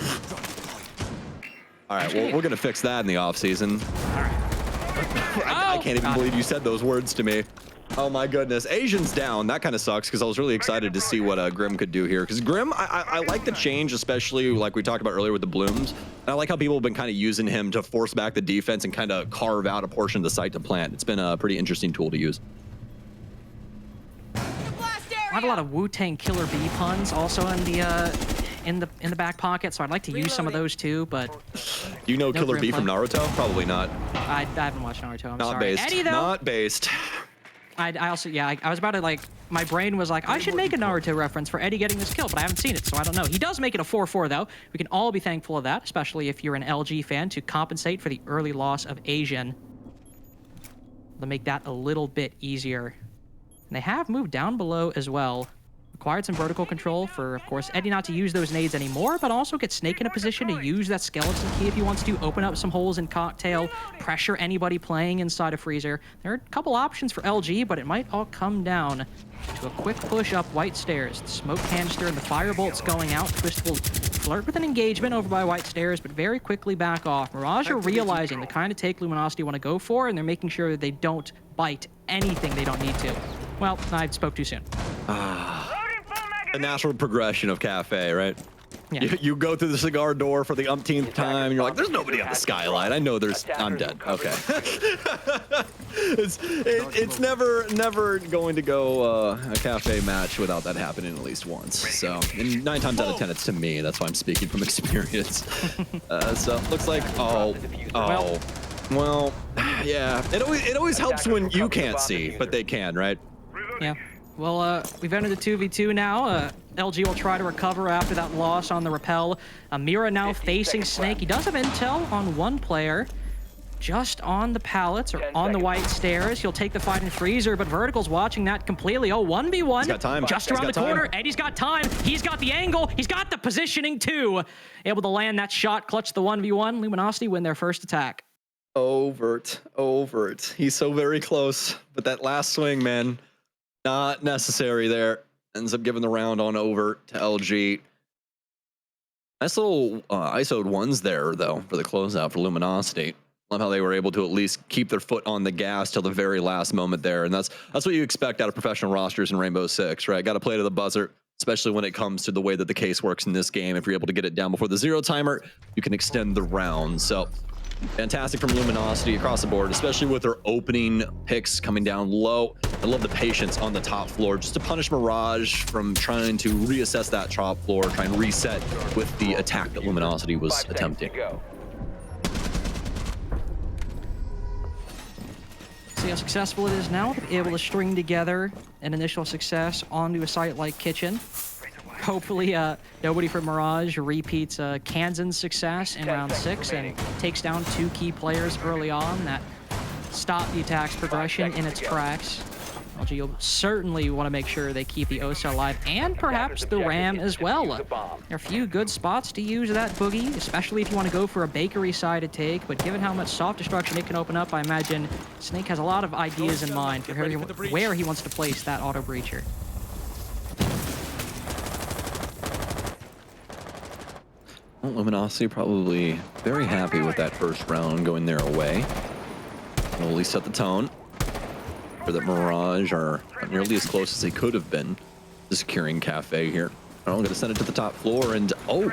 All right, well, we're gonna fix that in the off season. All right. I can't even believe you said those words to me. Oh my goodness, Asian's down. That kind of sucks because I was really excited to see what Grim could do here. Because Grim, I like the change, especially like we talked about earlier with the blooms. And I like how people have been kind of using him to force back the defense and kind of carve out a portion of the site to plant. It's been a pretty interesting tool to use. I have a lot of Wu-Tang Killer Bee puns also in the back pocket, so I'd like to use some of those too. But you know Killer Bee from Naruto? Probably not. I haven't watched Naruto. I'm not sorry. Based. Eddie, though, not based. I also, yeah, I was about to, like, my brain was like, I should make a Naruto reference for Eddie getting this kill, but I haven't seen it, so I don't know. He does make it a 4-4, though. We can all be thankful of that, especially if you're an LG fan, to compensate for the early loss of Asian. To make that a little bit easier. And they have moved down below as well. Acquired some vertical control for, of course, Eddie not to use those nades anymore, but also get Snake in a position to use that skeleton key if he wants to, open up some holes in Cocktail, pressure anybody playing inside of Freezer. There are a couple options for LG, but it might all come down to a quick push up White Stairs. The smoke canister and the firebolts going out. Twist will flirt with an engagement over by White Stairs, but very quickly back off. Mirage are realizing the kind of take Luminosity want to go for, and they're making sure that they don't bite anything they don't need to. Well, I spoke too soon. The natural progression of Cafe, right? Yeah. You go through the cigar door for the umpteenth time, and you're like, there's nobody on the skyline. I know there's, I'm dead. Okay. it's never going to go a Cafe match without that happening at least once. So, and 9 times out of 10, it's to me. That's why I'm speaking from experience. So, looks like, well, yeah. It always helps when you can't see, but they can, right? Yeah. Well, we've entered the 2v2 now. LG will try to recover after that loss on the rappel. Mira now facing Snake. He does have intel on one player. Just on the pallets or on the White Stairs. He'll take the fight in Freezer, but Vertical's watching that completely. Oh, 1v1. He's got time. Just around the corner. Eddie's got time. He's got the angle. He's got the positioning too. Able to land that shot, clutch the 1v1. Luminosity win their first attack. Overt. He's so very close. But that last swing, man, not necessary there. Ends up giving the round on over to LG. Nice little ISO'd ones there, though, for the closeout for Luminosity. Love how they were able to at least keep their foot on the gas till the very last moment there. And that's what you expect out of professional rosters in Rainbow Six, right? Got to play to the buzzer, especially when it comes to the way that the case works in this game. If you're able to get it down before the 0 timer, you can extend the round. So fantastic from Luminosity across the board, especially with their opening picks coming down low. I love the patience on the top floor just to punish Mirage from trying to reassess that top floor, try and reset with the attack that Luminosity was attempting. See how successful it is now to be able to string together an initial success onto a site like Kitchen. Hopefully, nobody from Mirage repeats Kansan's success in round 6 and takes down 2 key players early on that stop the attack's progression in its tracks. LG, you'll certainly want to make sure they keep the OSA alive, and perhaps the Ram as well. There are a few good spots to use that boogie, especially if you want to go for a bakery side to take, but given how much soft destruction it can open up, I imagine Snake has a lot of ideas in mind for where he wants to place that auto breacher. Well, Luminosity probably very happy with that first round going their way. It'll at least set the tone. For that Mirage are not nearly as close as they could have been to securing Cafe here. I'm going to send it to the top floor, and oh,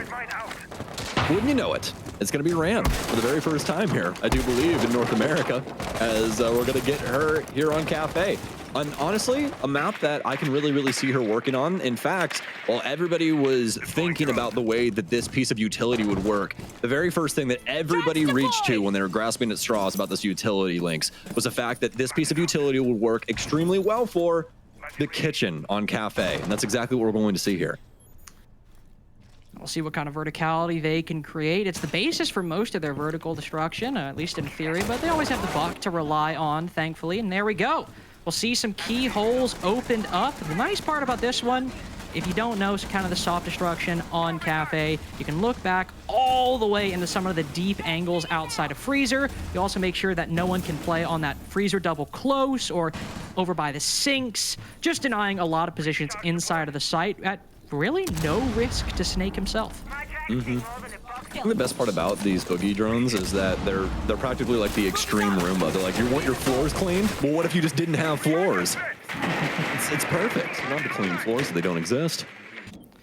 wouldn't you know it? It's going to be Ram for the very first time here, I do believe, in North America, as we're going to get her here on Cafe. And honestly, a map that I can really see her working on. In fact, while everybody was thinking about the way that this piece of utility would work, the very first thing that everybody reached to when they were grasping at straws about this utility links was the fact that this piece of utility would work extremely well for the kitchen on Cafe. And that's exactly what we're going to see here. We'll see what kind of verticality they can create. It's the basis for most of their vertical destruction, at least in theory, but they always have the buck to rely on, thankfully, and there we go. We'll see some key holes opened up. The nice part about this one, if you don't know, is kind of the soft destruction on Cafe. You can look back all the way into some of the deep angles outside of Freezer. You also make sure that no one can play on that Freezer double close or over by the sinks, just denying a lot of positions inside of the site at really no risk to Snake himself. I think the best part about these boogie drones is that they're practically like the extreme Roomba. They're like, you want your floors cleaned? Well, what if you just didn't have floors? It's perfect. You don't have to clean floors so they don't exist.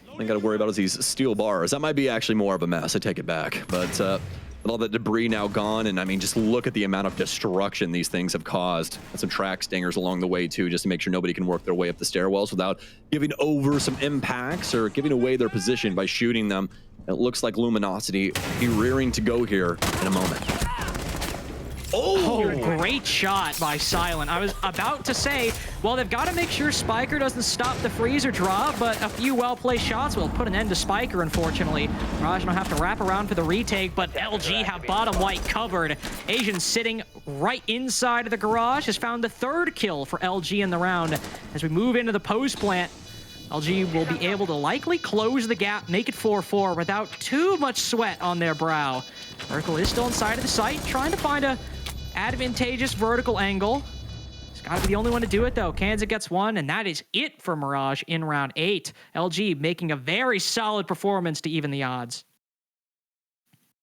All I got to worry about is these steel bars. That might be actually more of a mess. I take it back. But with all that debris now gone, and I mean, just look at the amount of destruction these things have caused. And some track stingers along the way too, just to make sure nobody can work their way up the stairwells without giving over some impacts or giving away their position by shooting them. It looks like Luminosity be rearing to go here in a moment. Oh, great shot by Silent. I was about to say, well, they've got to make sure Spiker doesn't stop the Freezer draw, but a few well-placed shots will put an end to Spiker, unfortunately. Mirage will have to wrap around for the retake, but LG have bottom white covered. Asian sitting right inside of the garage has found the third kill for LG in the round. As we move into the post plant, LG will be able to likely close the gap, make it 4-4 without too much sweat on their brow. Vertical is still inside of the site, trying to find a advantageous vertical angle. He's got to be the only one to do it, though. Kansas gets one, and that is it for Mirage in round 8. LG making a very solid performance to even the odds.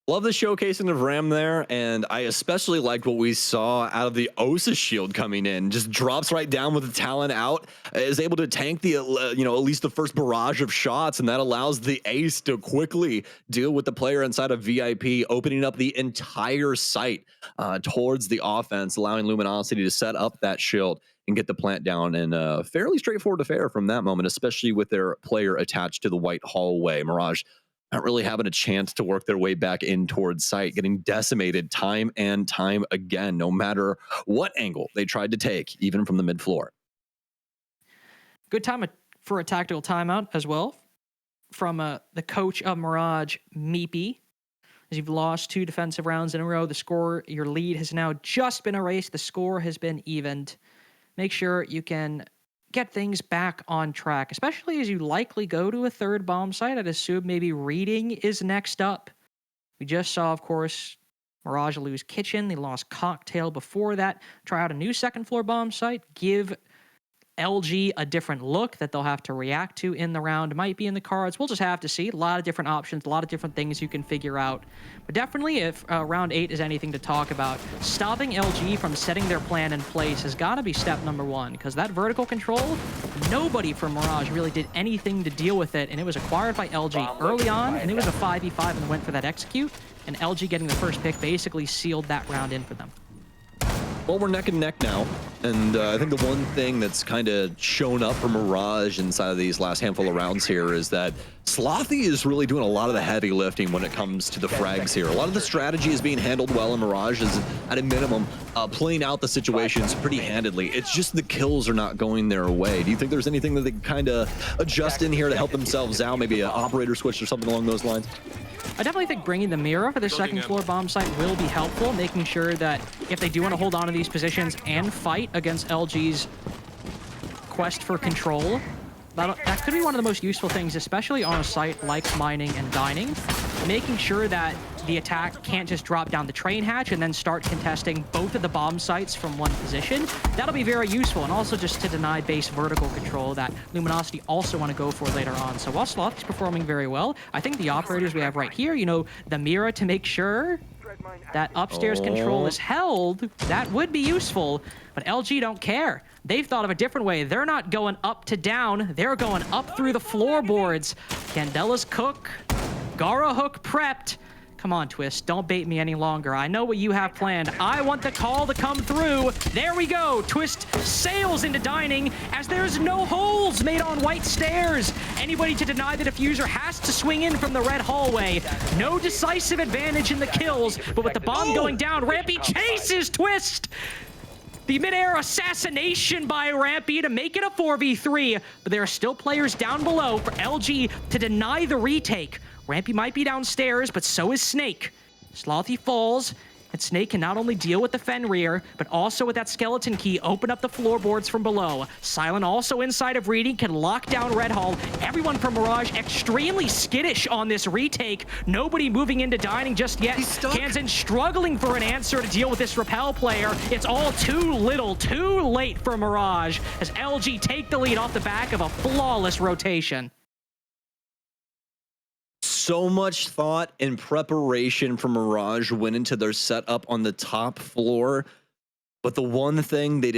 Love the showcasing of Ram there, and I especially liked what we saw out of the OSA shield coming in. Just drops right down with the talent out, is able to tank the, at least the first barrage of shots, and that allows the ace to quickly deal with the player inside of VIP, opening up the entire site towards the offense, allowing Luminosity to set up that shield and get the plant down in a fairly straightforward affair from that moment, especially with their player attached to the white hallway. Mirage not really having a chance to work their way back in towards site, getting decimated time and time again, no matter what angle they tried to take, even from the mid floor. Good time for a tactical timeout as well from the coach of Mirage, Meepy. As you've lost 2 defensive rounds in a row, the score, your lead has now just been erased. The score has been evened. Make sure you can get things back on track, especially as you likely go to a third bomb site. I'd assume maybe Reading is next up. We just saw, of course, Mirage lose Kitchen. They lost Cocktail before that. Try out a new second floor bomb site. Give LG a different look that they'll have to react to in the round. Might be in the cards. We'll just have to see. A lot of different options, a lot of different things you can figure out. But definitely, if round 8 is anything to talk about, stopping LG from setting their plan in place has got to be step number 1, because that vertical control, nobody from Mirage really did anything to deal with it, and it was acquired by LG early on, and it was a 5v5 and went for that execute, and LG getting the first pick basically sealed that round in for them. Well, we're neck and neck now, and I think the one thing that's kind of shown up for Mirage inside of these last handful of rounds here is that Slothy is really doing a lot of the heavy lifting when it comes to the frags here. A lot of the strategy is being handled well, and Mirage is, at a minimum, playing out the situations pretty handedly. It's just the kills are not going their way. Do you think there's anything that they can kind of adjust in here to help themselves out? Maybe an operator switch or something along those lines? I definitely think bringing the mirror for the second floor bomb site will be helpful, making sure that if they do want to hold on to these positions and fight against LG's quest for control. That could be one of the most useful things, especially on a site like mining and dining, making sure that the attack can't just drop down the train hatch and then start contesting both of the bomb sites from one position. That'll be very useful, and also just to deny base vertical control that Luminosity also want to go for later on. So while Sloth is performing very well, I think the operators we have right here, you know, the Mira to make sure that upstairs control is held, that would be useful, but LG don't care. They've thought of a different way. They're not going up to down, they're going up through the floorboards. Candela's cook, Gara hook prepped. Come on, Twist, don't bait me any longer. I know what you have planned. I want the call to come through. There we go. Twist sails into dining as there's no holes made on white stairs. Anybody to deny the diffuser has to swing in from the red hallway. No decisive advantage in the kills, but with the bomb going down, Rampy chases Twist. The mid-air assassination by Rampy to make it a 4v3, but there are still players down below for LG to deny the retake. Rampy might be downstairs, but so is Snake. Slothy falls, and Snake can not only deal with the Fenrir, but also with that skeleton key, open up the floorboards from below. Silent also inside of Reading, can lock down Red Hall. Everyone from Mirage extremely skittish on this retake. Nobody moving into dining just yet. Kansan struggling for an answer to deal with this Repel player. It's all too little, too late for Mirage, as LG take the lead off the back of a flawless rotation. So much thought and preparation from Mirage went into their setup on the top floor, but the one thing they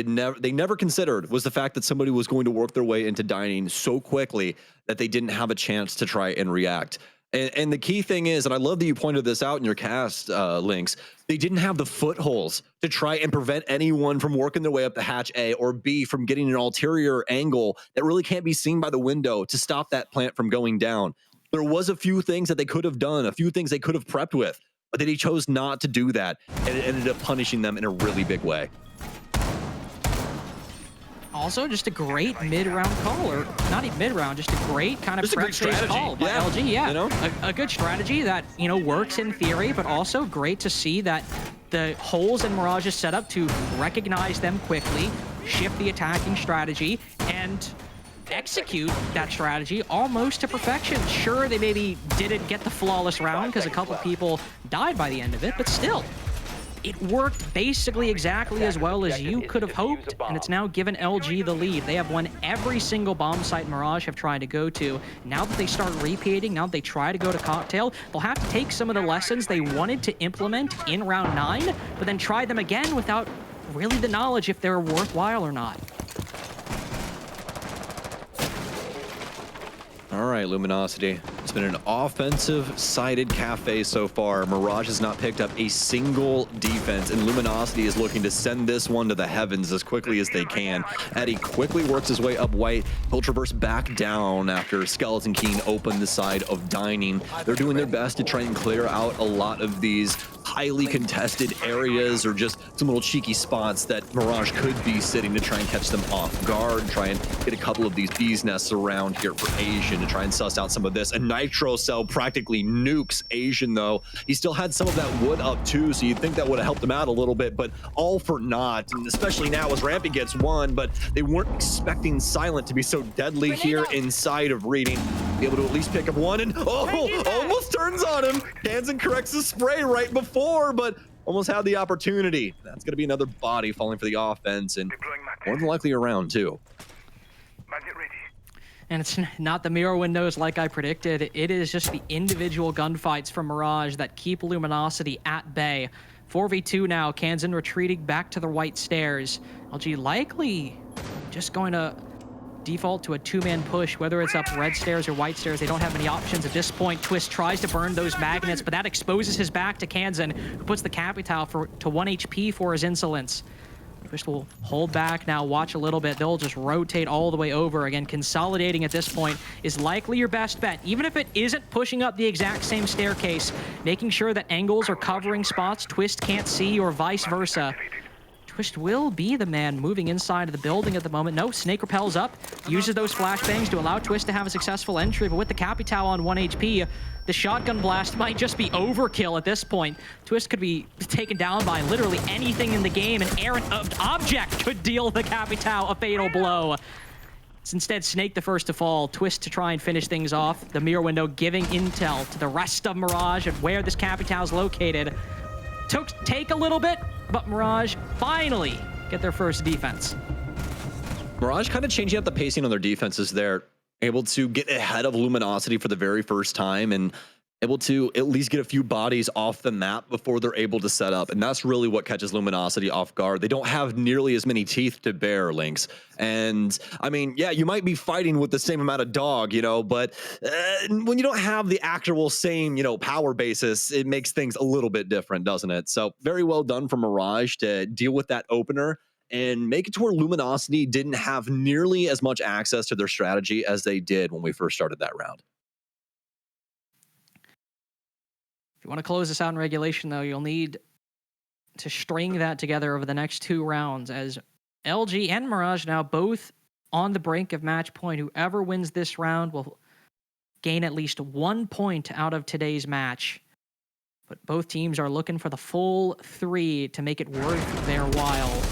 never considered was the fact that somebody was going to work their way into dining so quickly that they didn't have a chance to try and react. And the key thing is, and I love that you pointed this out in your cast, Lynx, they didn't have the footholds to try and prevent anyone from working their way up the hatch A or B from getting an ulterior angle that really can't be seen by the window to stop that plant from going down. There was a few things that they could have done, a few things they could have prepped with, but they chose not to do that, and it ended up punishing them in a really big way. Also, just a great mid-round call, or not even mid-round, just a great kind of prep-based call by LG. Yeah, you know? a good strategy that, you know, works in theory, but also great to see that the holes in Mirage's setup to recognize them quickly, shift the attacking strategy, and execute that strategy almost to perfection. Sure, they maybe didn't get the flawless round because a couple people died by the end of it, but still, it worked basically exactly as well as you could have hoped, and it's now given LG the lead. They have won every single bomb site Mirage have tried to go to. Now that they start repeating, now that they try to go to Cocktail, they'll have to take some of the lessons they wanted to implement in round 9, but then try them again without really the knowledge if they're worthwhile or not. All right, Luminosity. It's been an offensive-sided cafe so far. Mirage has not picked up a single defense, and Luminosity is looking to send this one to the heavens as quickly as they can. Eddie quickly works his way up white. He'll traverse back down after Skeleton Keen opened the side of dining. They're doing their best to try and clear out a lot of these highly contested areas or just some little cheeky spots that Mirage could be sitting to try and catch them off guard, try and get a couple of these bees nests around here for Asian to try and suss out some of this. A Nitro Cell practically nukes Asian, though. He still had some of that wood up too, so you'd think that would have helped him out a little bit, but all for naught, and especially now as Rampy gets one, but they weren't expecting Silent to be so deadly here inside of Reading. Be able to at least pick up one, and almost turns on him. Kansan corrects the spray right before, but almost had the opportunity. That's going to be another body falling for the offense, and more than likely around too. And it's not the mirror windows like I predicted. It is just the individual gunfights from Mirage that keep Luminosity at bay. 4v2 now, Kansan retreating back to the white stairs. LG likely just going to default to a two-man push, whether it's up red stairs or white stairs. They don't have many options at this point. Twist tries to burn those magnets, but that exposes his back to Kansan, who puts the Capital to 1 HP for his insolence. Twist will hold back now, watch a little bit. They'll just rotate all the way over. Again, consolidating at this point is likely your best bet. Even if it isn't pushing up the exact same staircase, making sure that angles are covering spots Twist can't see or vice versa. Twist will be the man moving inside of the building at the moment. No, Snake repels up, uses those flashbangs to allow Twist to have a successful entry, but with the Capital on 1 HP, the shotgun blast might just be overkill at this point. Twist could be taken down by literally anything in the game, and errant object could deal the Capital a fatal blow. It's instead Snake the first to fall, Twist to try and finish things off. The mirror window giving intel to the rest of Mirage of where this Capitao is located. Take a little bit, but Mirage finally get their first defense. Mirage kind of changing up the pacing on their defenses there, able to get ahead of Luminosity for the very first time and able to at least get a few bodies off the map before they're able to set up. And that's really what catches Luminosity off guard. They don't have nearly as many teeth to bear, Lynx. And I mean, yeah, you might be fighting with the same amount of dog, you know, but when you don't have the actual same, you know, power basis, it makes things a little bit different, doesn't it? So very well done from Mirage to deal with that opener and make it to where Luminosity didn't have nearly as much access to their strategy as they did when we first started that round. If you want to close this out in regulation, though, you'll need to string that together over the next 2 rounds, as LG and Mirage now both on the brink of match point. Whoever wins this round will gain at least 1 point out of today's match. But both teams are looking for the full 3 to make it worth their while.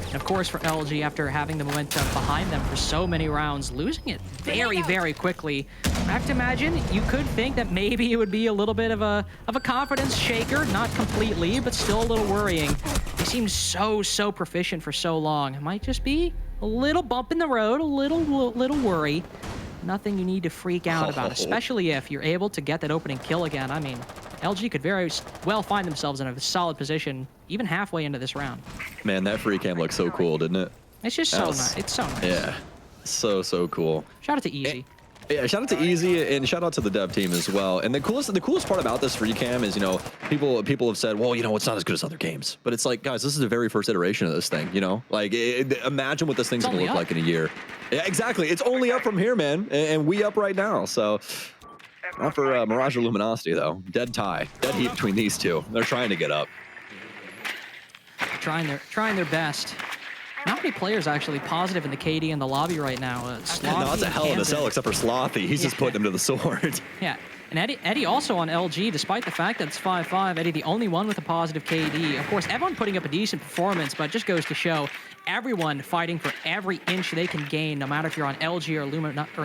And of course, for LG, after having the momentum behind them for so many rounds, losing it very, very quickly, I have to imagine you could think that maybe it would be a little bit of a confidence shaker, not completely, but still a little worrying. They seem so proficient for so long. It might just be a little bump in the road, a little worry. Nothing you need to freak out about, especially if you're able to get that opening kill again. I mean, LG could very well find themselves in a solid position, even halfway into this round. Man, that free cam looks so cool, didn't it? It's just so nice. It's so nice. Yeah, so cool. Shout out to Easy. Yeah, shout out to Easy and shout out to the dev team as well. And the coolest part about this free cam is, you know, people have said, well, you know, it's not as good as other games. But it's like, guys, this is the very first iteration of this thing, you know? Like, imagine what this thing's going to look like in a year. Yeah, exactly. It's only up from here, man. And we up right now. So, not for Mirage or Luminosity, though. Dead tie. Dead heat between these two. They're trying to get up. Trying their best. Not many players actually positive in the KD in the lobby right now. No, that's a hell of a sell, except for Slothy. He's just putting him to the sword. Yeah, and Eddie also on LG, despite the fact that it's 5-5. Eddie, the only one with a positive KD. Of course, everyone putting up a decent performance, but it just goes to show everyone fighting for every inch they can gain, no matter if you're on LG or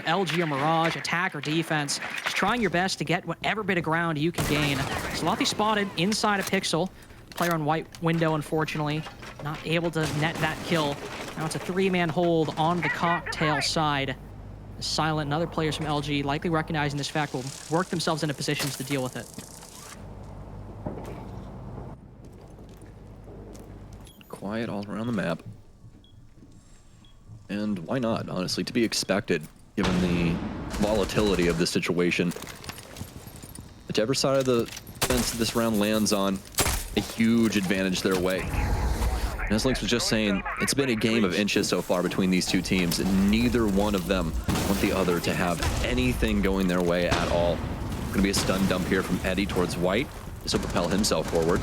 LG or Mirage, attack or defense. Just trying your best to get whatever bit of ground you can gain. Slothy spotted inside a pixel. Player on white window, unfortunately, not able to net that kill. Now it's a 3-man hold on the cocktail side. Silent and other players from LG, likely recognizing this fact, will work themselves into positions to deal with it. Quiet all around the map. And why not, honestly, to be expected, given the volatility of this situation. Whichever side of the fence this round lands on, a huge advantage their way. And as Lynx was just saying, it's been a game of inches so far between these two teams, and neither one of them want the other to have anything going their way at all. Gonna be a stun dump here from Eddie towards White. This will propel himself forward.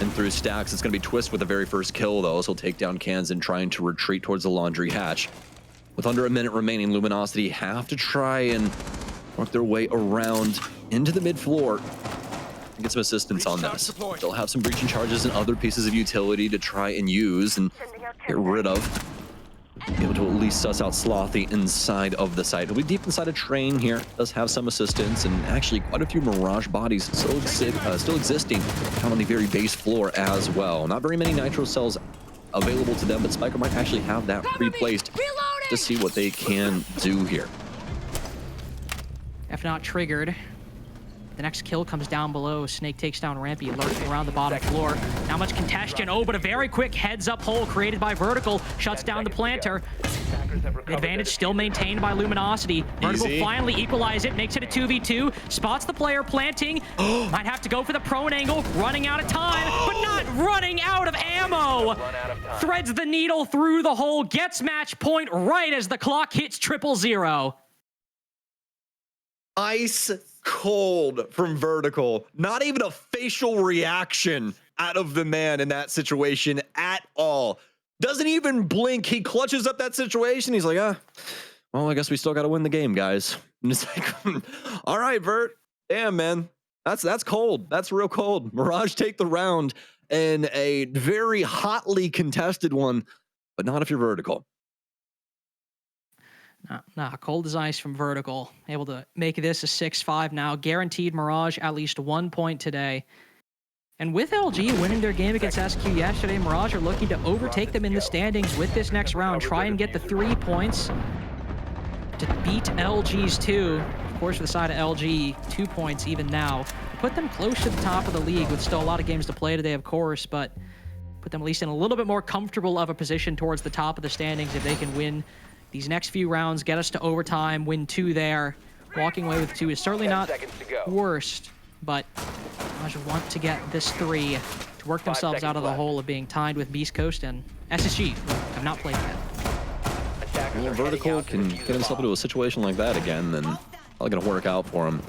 And through stacks, it's gonna be Twist with the very first kill, though, as he'll take down Kansan, trying to retreat towards the laundry hatch. With under a minute remaining, Luminosity have to try and work their way around into the mid-floor. Get some assistance on this. They'll have some breaching charges and other pieces of utility to try and use and get rid of. Be able to at least suss out Slothy inside of the site. He'll be deep inside a train here. Does have some assistance and actually quite a few Mirage bodies still existing down on the very base floor as well. Not very many Nitro cells available to them, but Spiker might actually have that pre-placed to see what they can do here. If not triggered, the next kill comes down below. Snake takes down Rampy, lurking around the bottom floor. Not much congestion. Oh, but a very quick heads-up hole created by Vertical. Shuts down the planter. Advantage still maintained by Luminosity. Vertical finally equalize it, makes it a 2v2. Spots the player planting. Might have to go for the prone angle. Running out of time, but not running out of ammo. Threads the needle through the hole. Gets match point right as the clock hits 000. Ice cold from Vertical. Not even a facial reaction out of the man in that situation at all. Doesn't even blink. He clutches up that situation. He's like, well, I guess we still got to win the game, guys. And it's like, all right, Vert. Damn, man. That's cold. That's real cold. Mirage take the round in a very hotly contested one, but not if you're Vertical. Nah, cold as ice from Vertical. Able to make this a 6-5 now. Guaranteed Mirage at least 1 point today. And with LG winning their game against SQ yesterday, Mirage are looking to overtake them in the standings with this next round. Try and get the 3 points to beat LG's 2. Of course, for the side of LG, 2 points even now. Put them close to the top of the league with still a lot of games to play today, of course, but put them at least in a little bit more comfortable of a position towards the top of the standings if they can win these next few rounds, get us to overtime, win 2 there. Walking away with 2 is certainly not worst, but Mirage want to get this 3 to work themselves out of the hole of being tied with Beast Coast and SSG, who have not played yet. Well, Vertical can get himself into a situation like that again, then probably going to work out for him.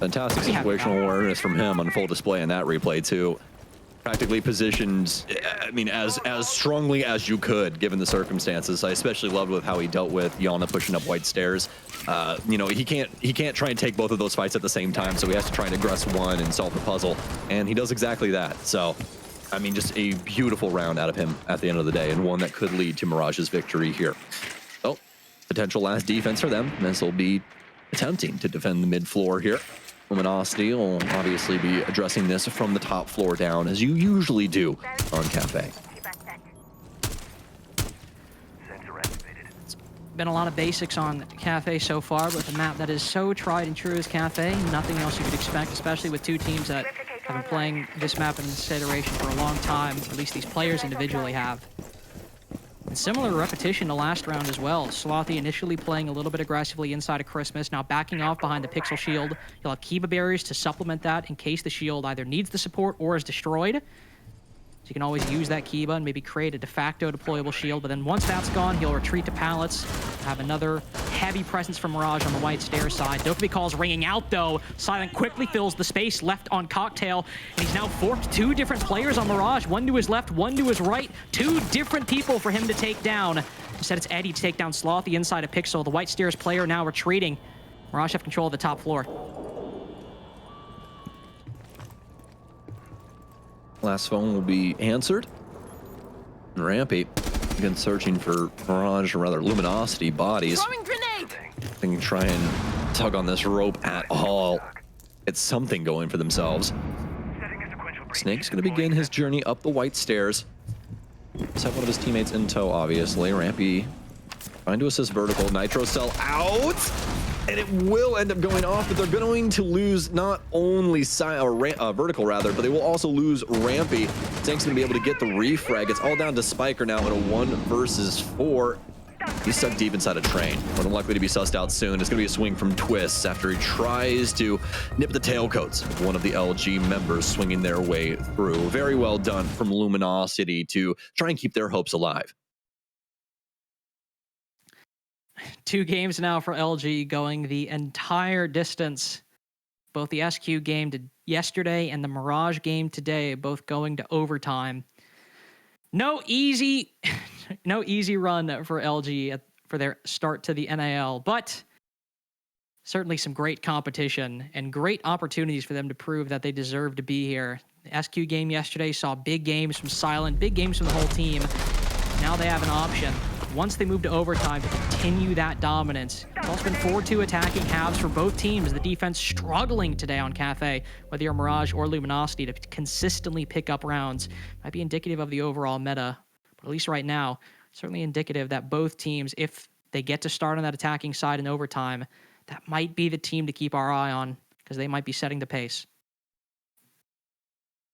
Fantastic situational awareness from him on full display in that replay, too. Practically positioned, I mean, as strongly as you could, given the circumstances. I especially loved with how he dealt with Yana pushing up white stairs. You know, he can't try and take both of those fights at the same time, so he has to try and aggress one and solve the puzzle, and he does exactly that. So, I mean, just a beautiful round out of him at the end of the day, and one that could lead to Mirage's victory here. So, potential last defense for them. This will be attempting to defend the mid floor here. Luminosity will obviously be addressing this from the top floor down, as you usually do on Cafe. It's been a lot of basics on Cafe so far, but with a map that is so tried and true as Cafe, nothing else you could expect, especially with 2 teams that have been playing this map in this iteration for a long time, at least these players individually have. And similar repetition to last round as well. Slothy initially playing a little bit aggressively inside of Christmas, now backing off behind the Pixel Shield. You'll have Kiba barriers to supplement that in case the shield either needs the support or is destroyed. So you can always use that Kiba and maybe create a de facto deployable shield, but then once that's gone, he'll retreat to pallets. Have another heavy presence from Mirage on the white stairs side. Dokkaebi calls ringing out though. Silent quickly fills the space left on Cocktail, and he's now forked 2 different players on Mirage. 1 to his left, 1 to his right. 2 different people for him to take down. Instead, it's Eddie to take down Slothy inside of Pixel. The white stairs player now retreating. Mirage have control of the top floor. Last phone will be answered. And Rampy, again, searching for Mirage, or rather Luminosity bodies. They can try and tug on this rope at all. It's something going for themselves. Snake's going to begin his journey up the white stairs. Just have one of his teammates in tow, obviously. Rampy trying to assist Vertical. Nitro Cell out! And it will end up going off, but they're going to lose not only Vertical, rather, but they will also lose Rampy. Snake's going to be able to get the refrag. It's all down to Spiker now in a 1 versus 4. He's stuck deep inside a train. More than likely to be sussed out soon. It's going to be a swing from Twists after he tries to nip the tailcoats of one of the LG members swinging their way through. Very well done from Luminosity to try and keep their hopes alive. 2 games now for LG going the entire distance. Both the SQ game yesterday and the Mirage game today, both going to overtime. No easy run for LG for their start to the NIL, but certainly some great competition and great opportunities for them to prove that they deserve to be here. The SQ game yesterday saw big games from Silent, big games from the whole team. Now they have an option, once they move to overtime, to continue that dominance. It's also been 4-2 attacking halves for both teams. The defense struggling today on Cafe, whether you're Mirage or Luminosity, to consistently pick up rounds. Might be indicative of the overall meta, but at least right now, certainly indicative that both teams, if they get to start on that attacking side in overtime, that might be the team to keep our eye on, because they might be setting the pace.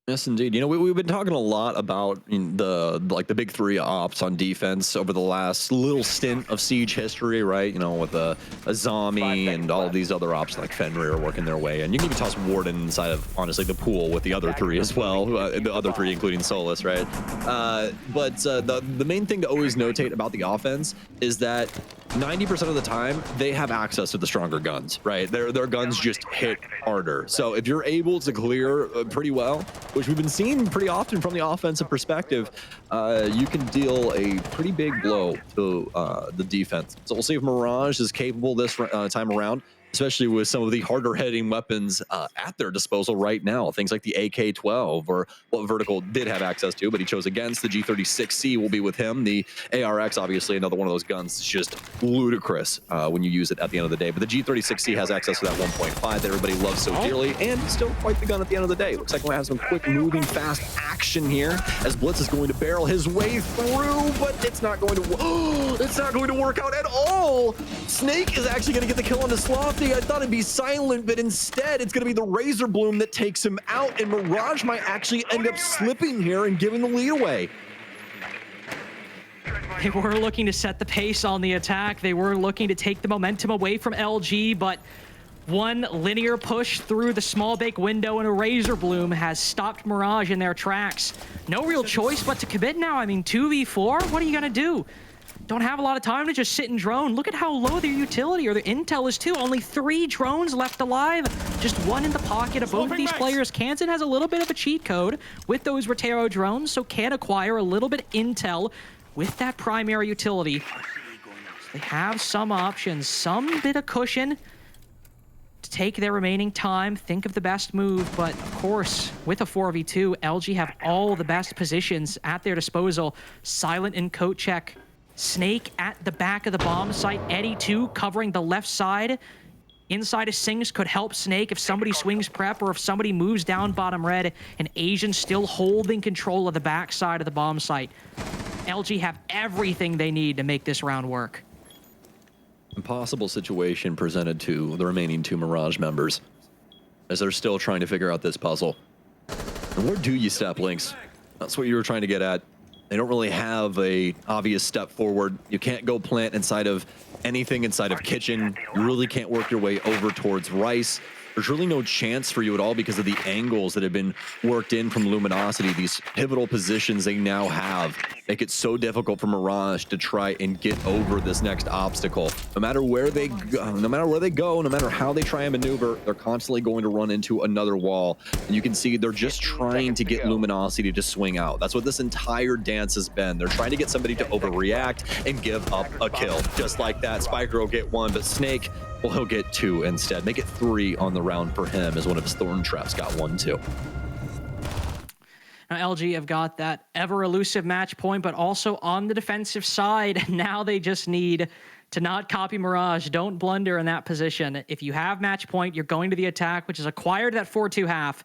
Yes, indeed. You know, we've been talking a lot about the big 3 ops on defense over the last little stint of Siege history, right? You know, with Azami and all of these other ops like Fenrir working their way, and you can even toss Warden inside of, honestly, the pool with the other 3 as well. The other 3 including Solus, right? But the main thing to always notate about the offense is that 90% of the time they have access to the stronger guns, right? Their guns just hit harder. So if you're able to clear pretty well, which we've been seeing pretty often from the offensive perspective, you can deal a pretty big blow to the defense. So we'll see if Mirage is capable this time around especially with some of the harder hitting weapons at their disposal right now. Things like the AK-12, or what Vertical did have access to, but he chose against. The G36C will be with him. The ARX, obviously, another one of those guns. It's just ludicrous when you use it at the end of the day. But the G36C has access to that 1.5 that everybody loves so dearly, and still quite the gun at the end of the day. Looks like we'll have some quick moving, fast action here as Blitz is going to barrel his way through, but it's not going to it's not going to work out at all. Snake is actually going to get the kill on the Slothy. I thought it'd be silent, but instead it's going to be the Razor Bloom that takes him out, and Mirage might actually end up slipping here and giving the lead away. They were looking to set the pace on the attack. They were looking to take the momentum away from LG, but one linear push through the small bake window and a Razor Bloom has stopped Mirage in their tracks. No real choice but to commit now. I mean, 2v4, what are you gonna do? Don't have a lot of time to just sit and drone. Look at how low their utility or their intel is too. Only 3 drones left alive. Just one in the pocket of both of these players. Kansan has a little bit of a cheat code with those Rotero drones, so can acquire a little bit of intel with that primary utility. So they have some options, some bit of cushion to take their remaining time, think of the best move, but of course, with a 4v2, LG have all the best positions at their disposal. Silent and coat check. Snake at the back of the bomb site. Eddie too, covering the left side. Inside of Sings could help Snake if somebody swings prep or if somebody moves down bottom red, and Asian still holding control of the back side of the bomb site. LG have everything they need to make this round work. Impossible situation presented to the remaining 2 Mirage members as they're still trying to figure out this puzzle. And where do you step, Lynx? That's what you were trying to get at. They don't really have a obvious step forward. You can't go plant inside of anything inside of kitchen. You really can't work your way over towards rice. There's really no chance for you at all because of the angles that have been worked in from Luminosity. These pivotal positions they now have make it so difficult for Mirage to try and get over this next obstacle. No matter where they go, no matter how they try and maneuver, they're constantly going to run into another wall. And you can see they're just trying to get Luminosity to swing out. That's what this entire dance has been. They're trying to get somebody to overreact and give up a kill. Just like that, Spiker will get 1, but Snake, well, he'll get 2 instead. Make it 3 on the round for him as one of his Thorn Traps got 1 too. Now, LG have got that ever-elusive match point, but also on the defensive side, now they just need to not copy Mirage. Don't blunder in that position. If you have match point, you're going to the attack, which is acquired that 4-2 half.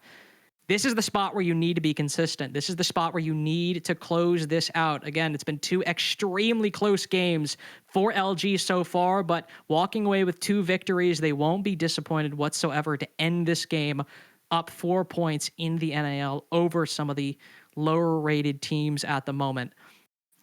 This is the spot where you need to be consistent. This is the spot where you need to close this out. Again, it's been 2 extremely close games for LG so far, but walking away with 2 victories, they won't be disappointed whatsoever to end this game up 4 points in the NAL over some of the lower-rated teams at the moment.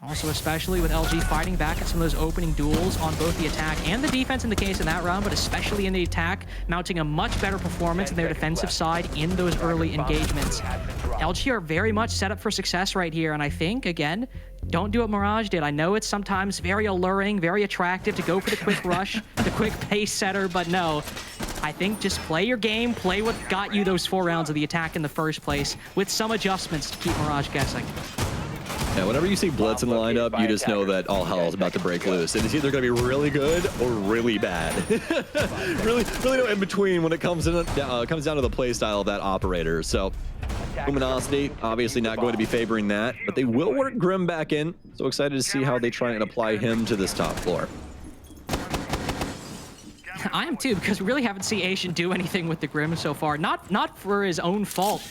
Also, especially with LG fighting back at some of those opening duels on both the attack and the defense in the case of that round, but especially in the attack, mounting a much better performance in their defensive side in those early engagements. LG are very much set up for success right here, and I think, again, don't do what Mirage did. I know it's sometimes very alluring, very attractive to go for the quick rush, the quick pace setter, but no. I think just play your game, play what got you those 4 rounds of the attack in the first place, with some adjustments to keep Mirage guessing. Yeah, whenever you see Blitz in the lineup, you just know that all hell is about to break loose. And it's either going to be really good or really bad. really no in between when it comes down to the play style of that operator. So Luminosity obviously not going to be favoring that, but they will work Grim back in. So excited to see how they try and apply him to this top floor. I am too, because we really haven't seen Asian do anything with the Grim so far. Not for his own fault.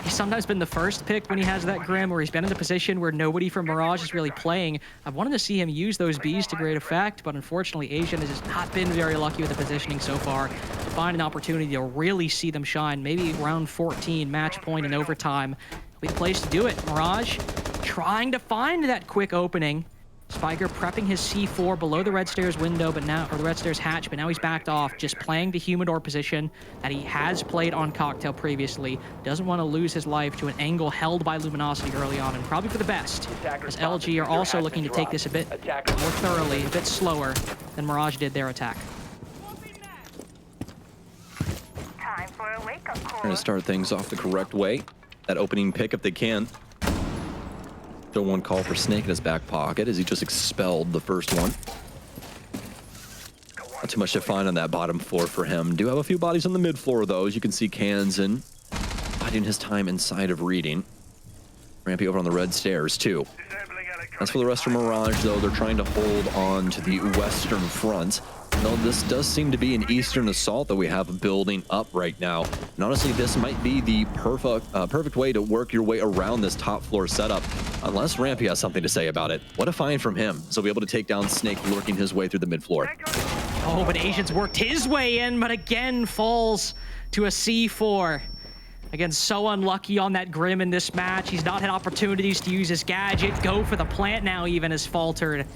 He's sometimes been the first pick when he has that Grim, or he's been in a position where nobody from Mirage is really playing. I've wanted to see him use those Bs to great effect, but unfortunately Asian has just not been very lucky with the positioning so far. To find an opportunity to really see them shine, maybe round 14, match point in overtime, will be the place to do it. Mirage trying to find that quick opening. Spiker prepping his C4 below the red stairs window, but now, or the red stairs hatch, but now he's backed off, just playing the humidor position that he has played on Cocktail previously. Doesn't want to lose his life to an angle held by Luminosity early on, and probably for the best, as LG are also looking to take this a bit more thoroughly, a bit slower than Mirage did their attack. Trying to start things off the correct way. That opening pick if they can. Still 1 call for Snake in his back pocket as he just expelled the first one. Not too much to find on that bottom floor for him. Do have a few bodies on the mid floor, though. As you can see, Kansan biding his time inside of reading. Rampy over on the red stairs, too. As for the rest of Mirage, though, they're trying to hold on to the western front. Though this does seem to be an eastern assault that we have building up right now. And honestly, this might be the perfect way to work your way around this top floor setup, unless Rampy has something to say about it. What a find from him. So be able to take down Snake lurking his way through the mid floor. Oh, but Asian's worked his way in, but again falls to a C4. Again, so unlucky on that Grim in this match. He's not had opportunities to use his gadget. Go for the plant now even has faltered.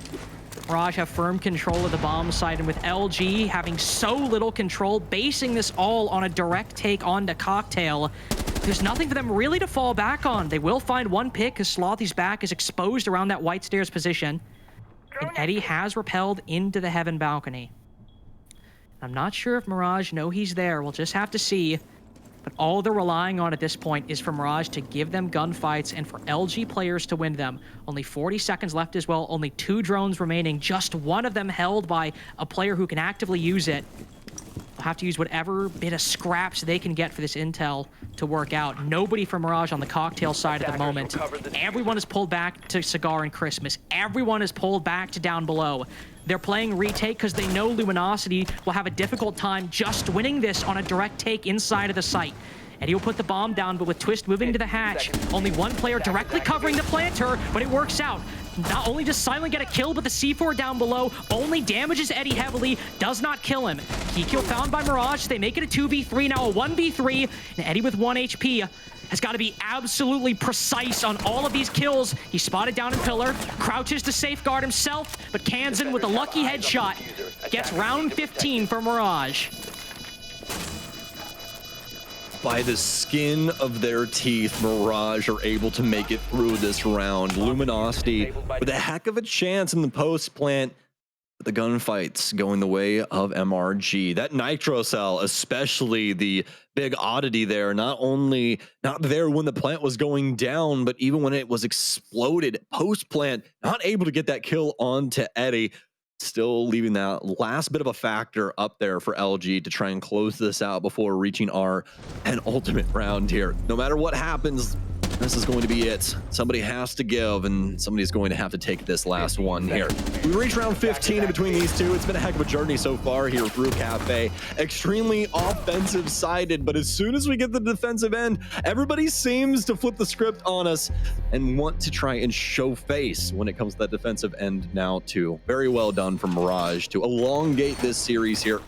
Mirage have firm control of the bomb site, and with LG having so little control, basing this all on a direct take onto Cocktail, there's nothing for them really to fall back on. They will find one pick because Slothy's back is exposed around that white stairs position. And Eddie has repelled into the Heaven balcony. I'm not sure if Mirage know he's there. We'll just have to see. But all they're relying on at this point is for Mirage to give them gunfights and for LG players to win them. Only 40 seconds left as well. Only 2 drones remaining. Just one of them held by a player who can actively use it. They'll have to use whatever bit of scraps they can get for this intel to work out. Nobody for Mirage on the Cocktail side at the moment. Everyone is pulled back to Cigar and Christmas. Everyone is pulled back to down below. They're playing retake because they know Luminosity will have a difficult time just winning this on a direct take inside of the site. Eddie will put the bomb down, but with Twist moving to the hatch, only one player directly covering the planter, but it works out. Not only does Silent get a kill, but the C4 down below only damages Eddie heavily, does not kill him. Key kill found by Mirage. They make it a 2v3, now a 1v3, and Eddie with 1 HP has got to be absolutely precise on all of these kills. He's spotted down in pillar, crouches to safeguard himself, but Kansan with a lucky headshot gets round 15 for Mirage. By the skin of their teeth, Mirage are able to make it through this round. Luminosity with a heck of a chance in the post plant. The gunfights going the way of MRG. That nitro cell, especially the big oddity there, not only not there when the plant was going down, but even when it was exploded post plant, not able to get that kill onto Eddie. Still leaving that last bit of a factor up there for LG to try and close this out before reaching our penultimate round here. No matter what happens, this is going to be it. Somebody has to give, and somebody's going to have to take this last one here. We reach round 15 in between these two. It's been a heck of a journey so far here through Cafe. Extremely offensive-sided, but as soon as we get the defensive end, everybody seems to flip the script on us and want to try and show face when it comes to that defensive end now, too. Very well done from Mirage to elongate this series here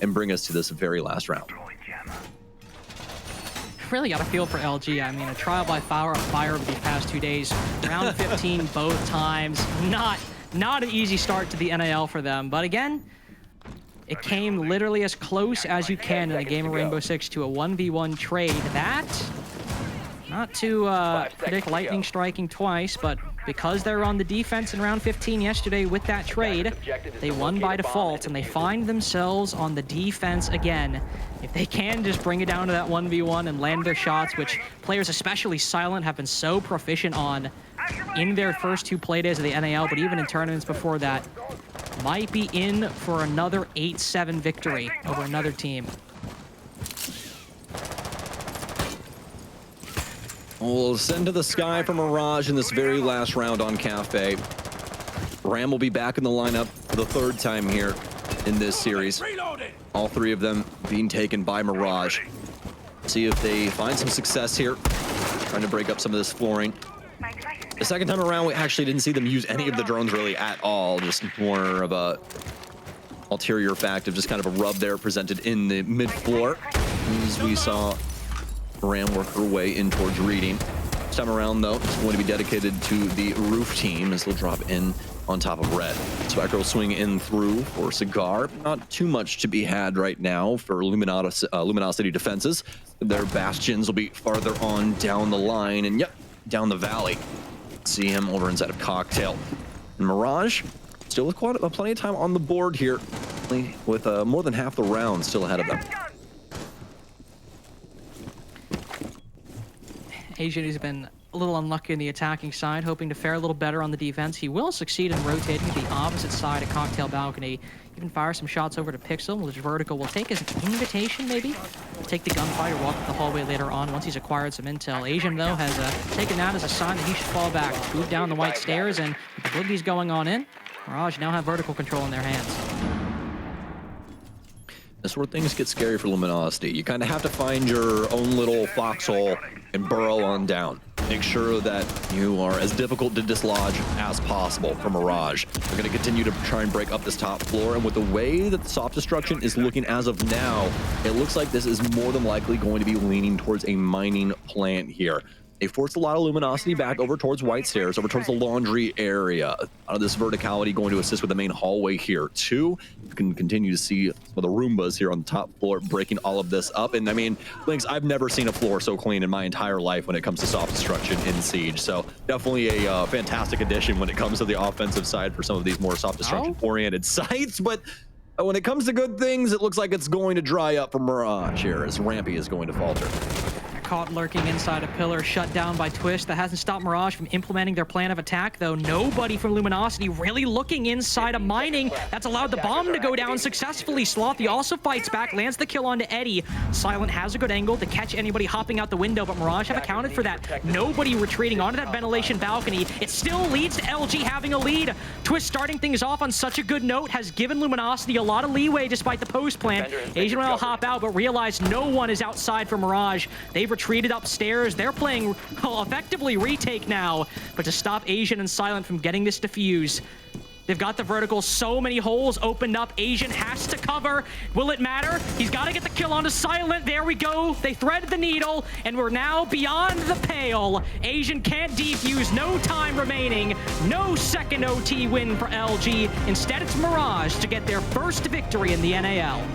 and bring us to this very last round. Really got a feel for LG. I mean, a trial by fire over these past 2 days. Round 15 both times. Not an easy start to the NAL for them. But again, it came literally as close as you can in a game of Rainbow Six to a 1v1 trade. That, not to predict lightning striking twice, but because they're on the defense in round 15 yesterday with that trade, they won by default, and they find themselves on the defense again. If they can just bring it down to that 1v1 and land their shots, which players, especially Silent, have been so proficient on in their first 2 play days of the NAL, but even in tournaments before that, might be in for another 8-7 victory over another team. We'll send to the sky for Mirage in this very last round on Cafe. Ram will be back in the lineup for the 3rd time here in this series. All 3 of them being taken by Mirage. See if they find some success here, trying to break up some of this flooring. The 2nd time around, we actually didn't see them use any of the drones really at all, just more of a ulterior fact of just kind of a rub there presented in the mid floor. As we saw Ram work her way in towards reading. This time around, though, it's going to be dedicated to the roof team as they'll drop in on top of red. Spectre will swing in through for Cigar. Not too much to be had right now for Luminosity defenses. Their bastions will be farther on down the line and, yep, down the valley. See him over inside of Cocktail. And Mirage, still with plenty of time on the board here, with more than half the round still ahead of them. Asian has been a little unlucky in the attacking side, hoping to fare a little better on the defense. He will succeed in rotating the opposite side of Cocktail Balcony. Even fire some shots over to Pixel, which Vertical will take as an invitation, maybe? Take the gunfighter, walk up the hallway later on once he's acquired some intel. Asian, though, has taken that as a sign that he should fall back. Move down the white stairs, and with the boogies going on in, Mirage now have Vertical control in their hands. That's where things get scary for Luminosity. You kind of have to find your own little foxhole and burrow on down. Make sure that you are as difficult to dislodge as possible for Mirage. They're going to continue to try and break up this top floor, and with the way that the soft destruction is looking as of now, it looks like this is more than likely going to be leaning towards a mining plant here. They forced a lot of Luminosity back over towards White Stairs, over towards the laundry area. Out of this verticality going to assist with the main hallway here too. You can continue to see some of the Roombas here on the top floor breaking all of this up. And I mean, Lynx, I've never seen a floor so clean in my entire life when it comes to soft destruction in Siege. So definitely a fantastic addition when it comes to the offensive side for some of these more soft destruction oriented sites. But when it comes to good things, it looks like it's going to dry up for Mirage here as Rampy is going to falter. Caught lurking inside a pillar, shut down by Twist. That hasn't stopped Mirage from implementing their plan of attack, though. Nobody from Luminosity really looking inside a mining. That's allowed the bomb to go down successfully. Slothy also fights back, lands the kill onto Eddie. Silent has a good angle to catch anybody hopping out the window, but Mirage have accounted for that. Nobody retreating onto that ventilation balcony. It still leads to LG having a lead. Twist starting things off on such a good note has given Luminosity a lot of leeway despite the post plan. Asian will hop out, but realize no one is outside for Mirage. They've retreated upstairs. They're playing effectively retake now, but to stop Asian and Silent from getting this defuse, they've got the Vertical. So many holes opened up. Asian has to cover. Will it matter? He's got to get the kill onto Silent. There we go. They threaded the needle, and we're now beyond the pale. Asian can't defuse. No time remaining. No second OT win for LG. Instead, it's Mirage to get their first victory in the NAL.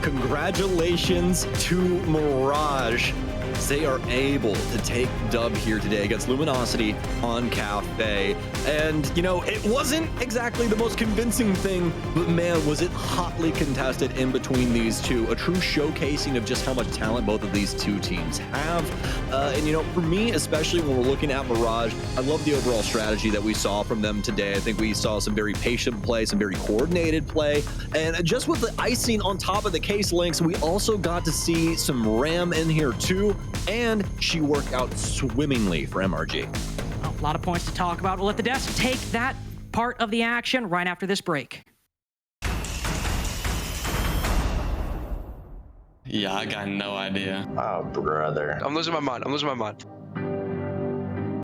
Congratulations to Mirage. They are able to take dub here today against Luminosity on Cafe. And, you know, it wasn't exactly the most convincing thing, but man, was it hotly contested in between these two. A true showcasing of just how much talent both of these two teams have. And, you know, for me, especially when we're looking at Mirage, I love the overall strategy that we saw from them today. I think we saw some very patient play, some very coordinated play. And just with the icing on top of the case links, we also got to see some Ram in here too. And she worked out swimmingly for MRG. Well, a lot of points to talk about. We'll let the desk take that part of the action right after this break. Yeah, I got no idea. Oh, brother. I'm losing my mind.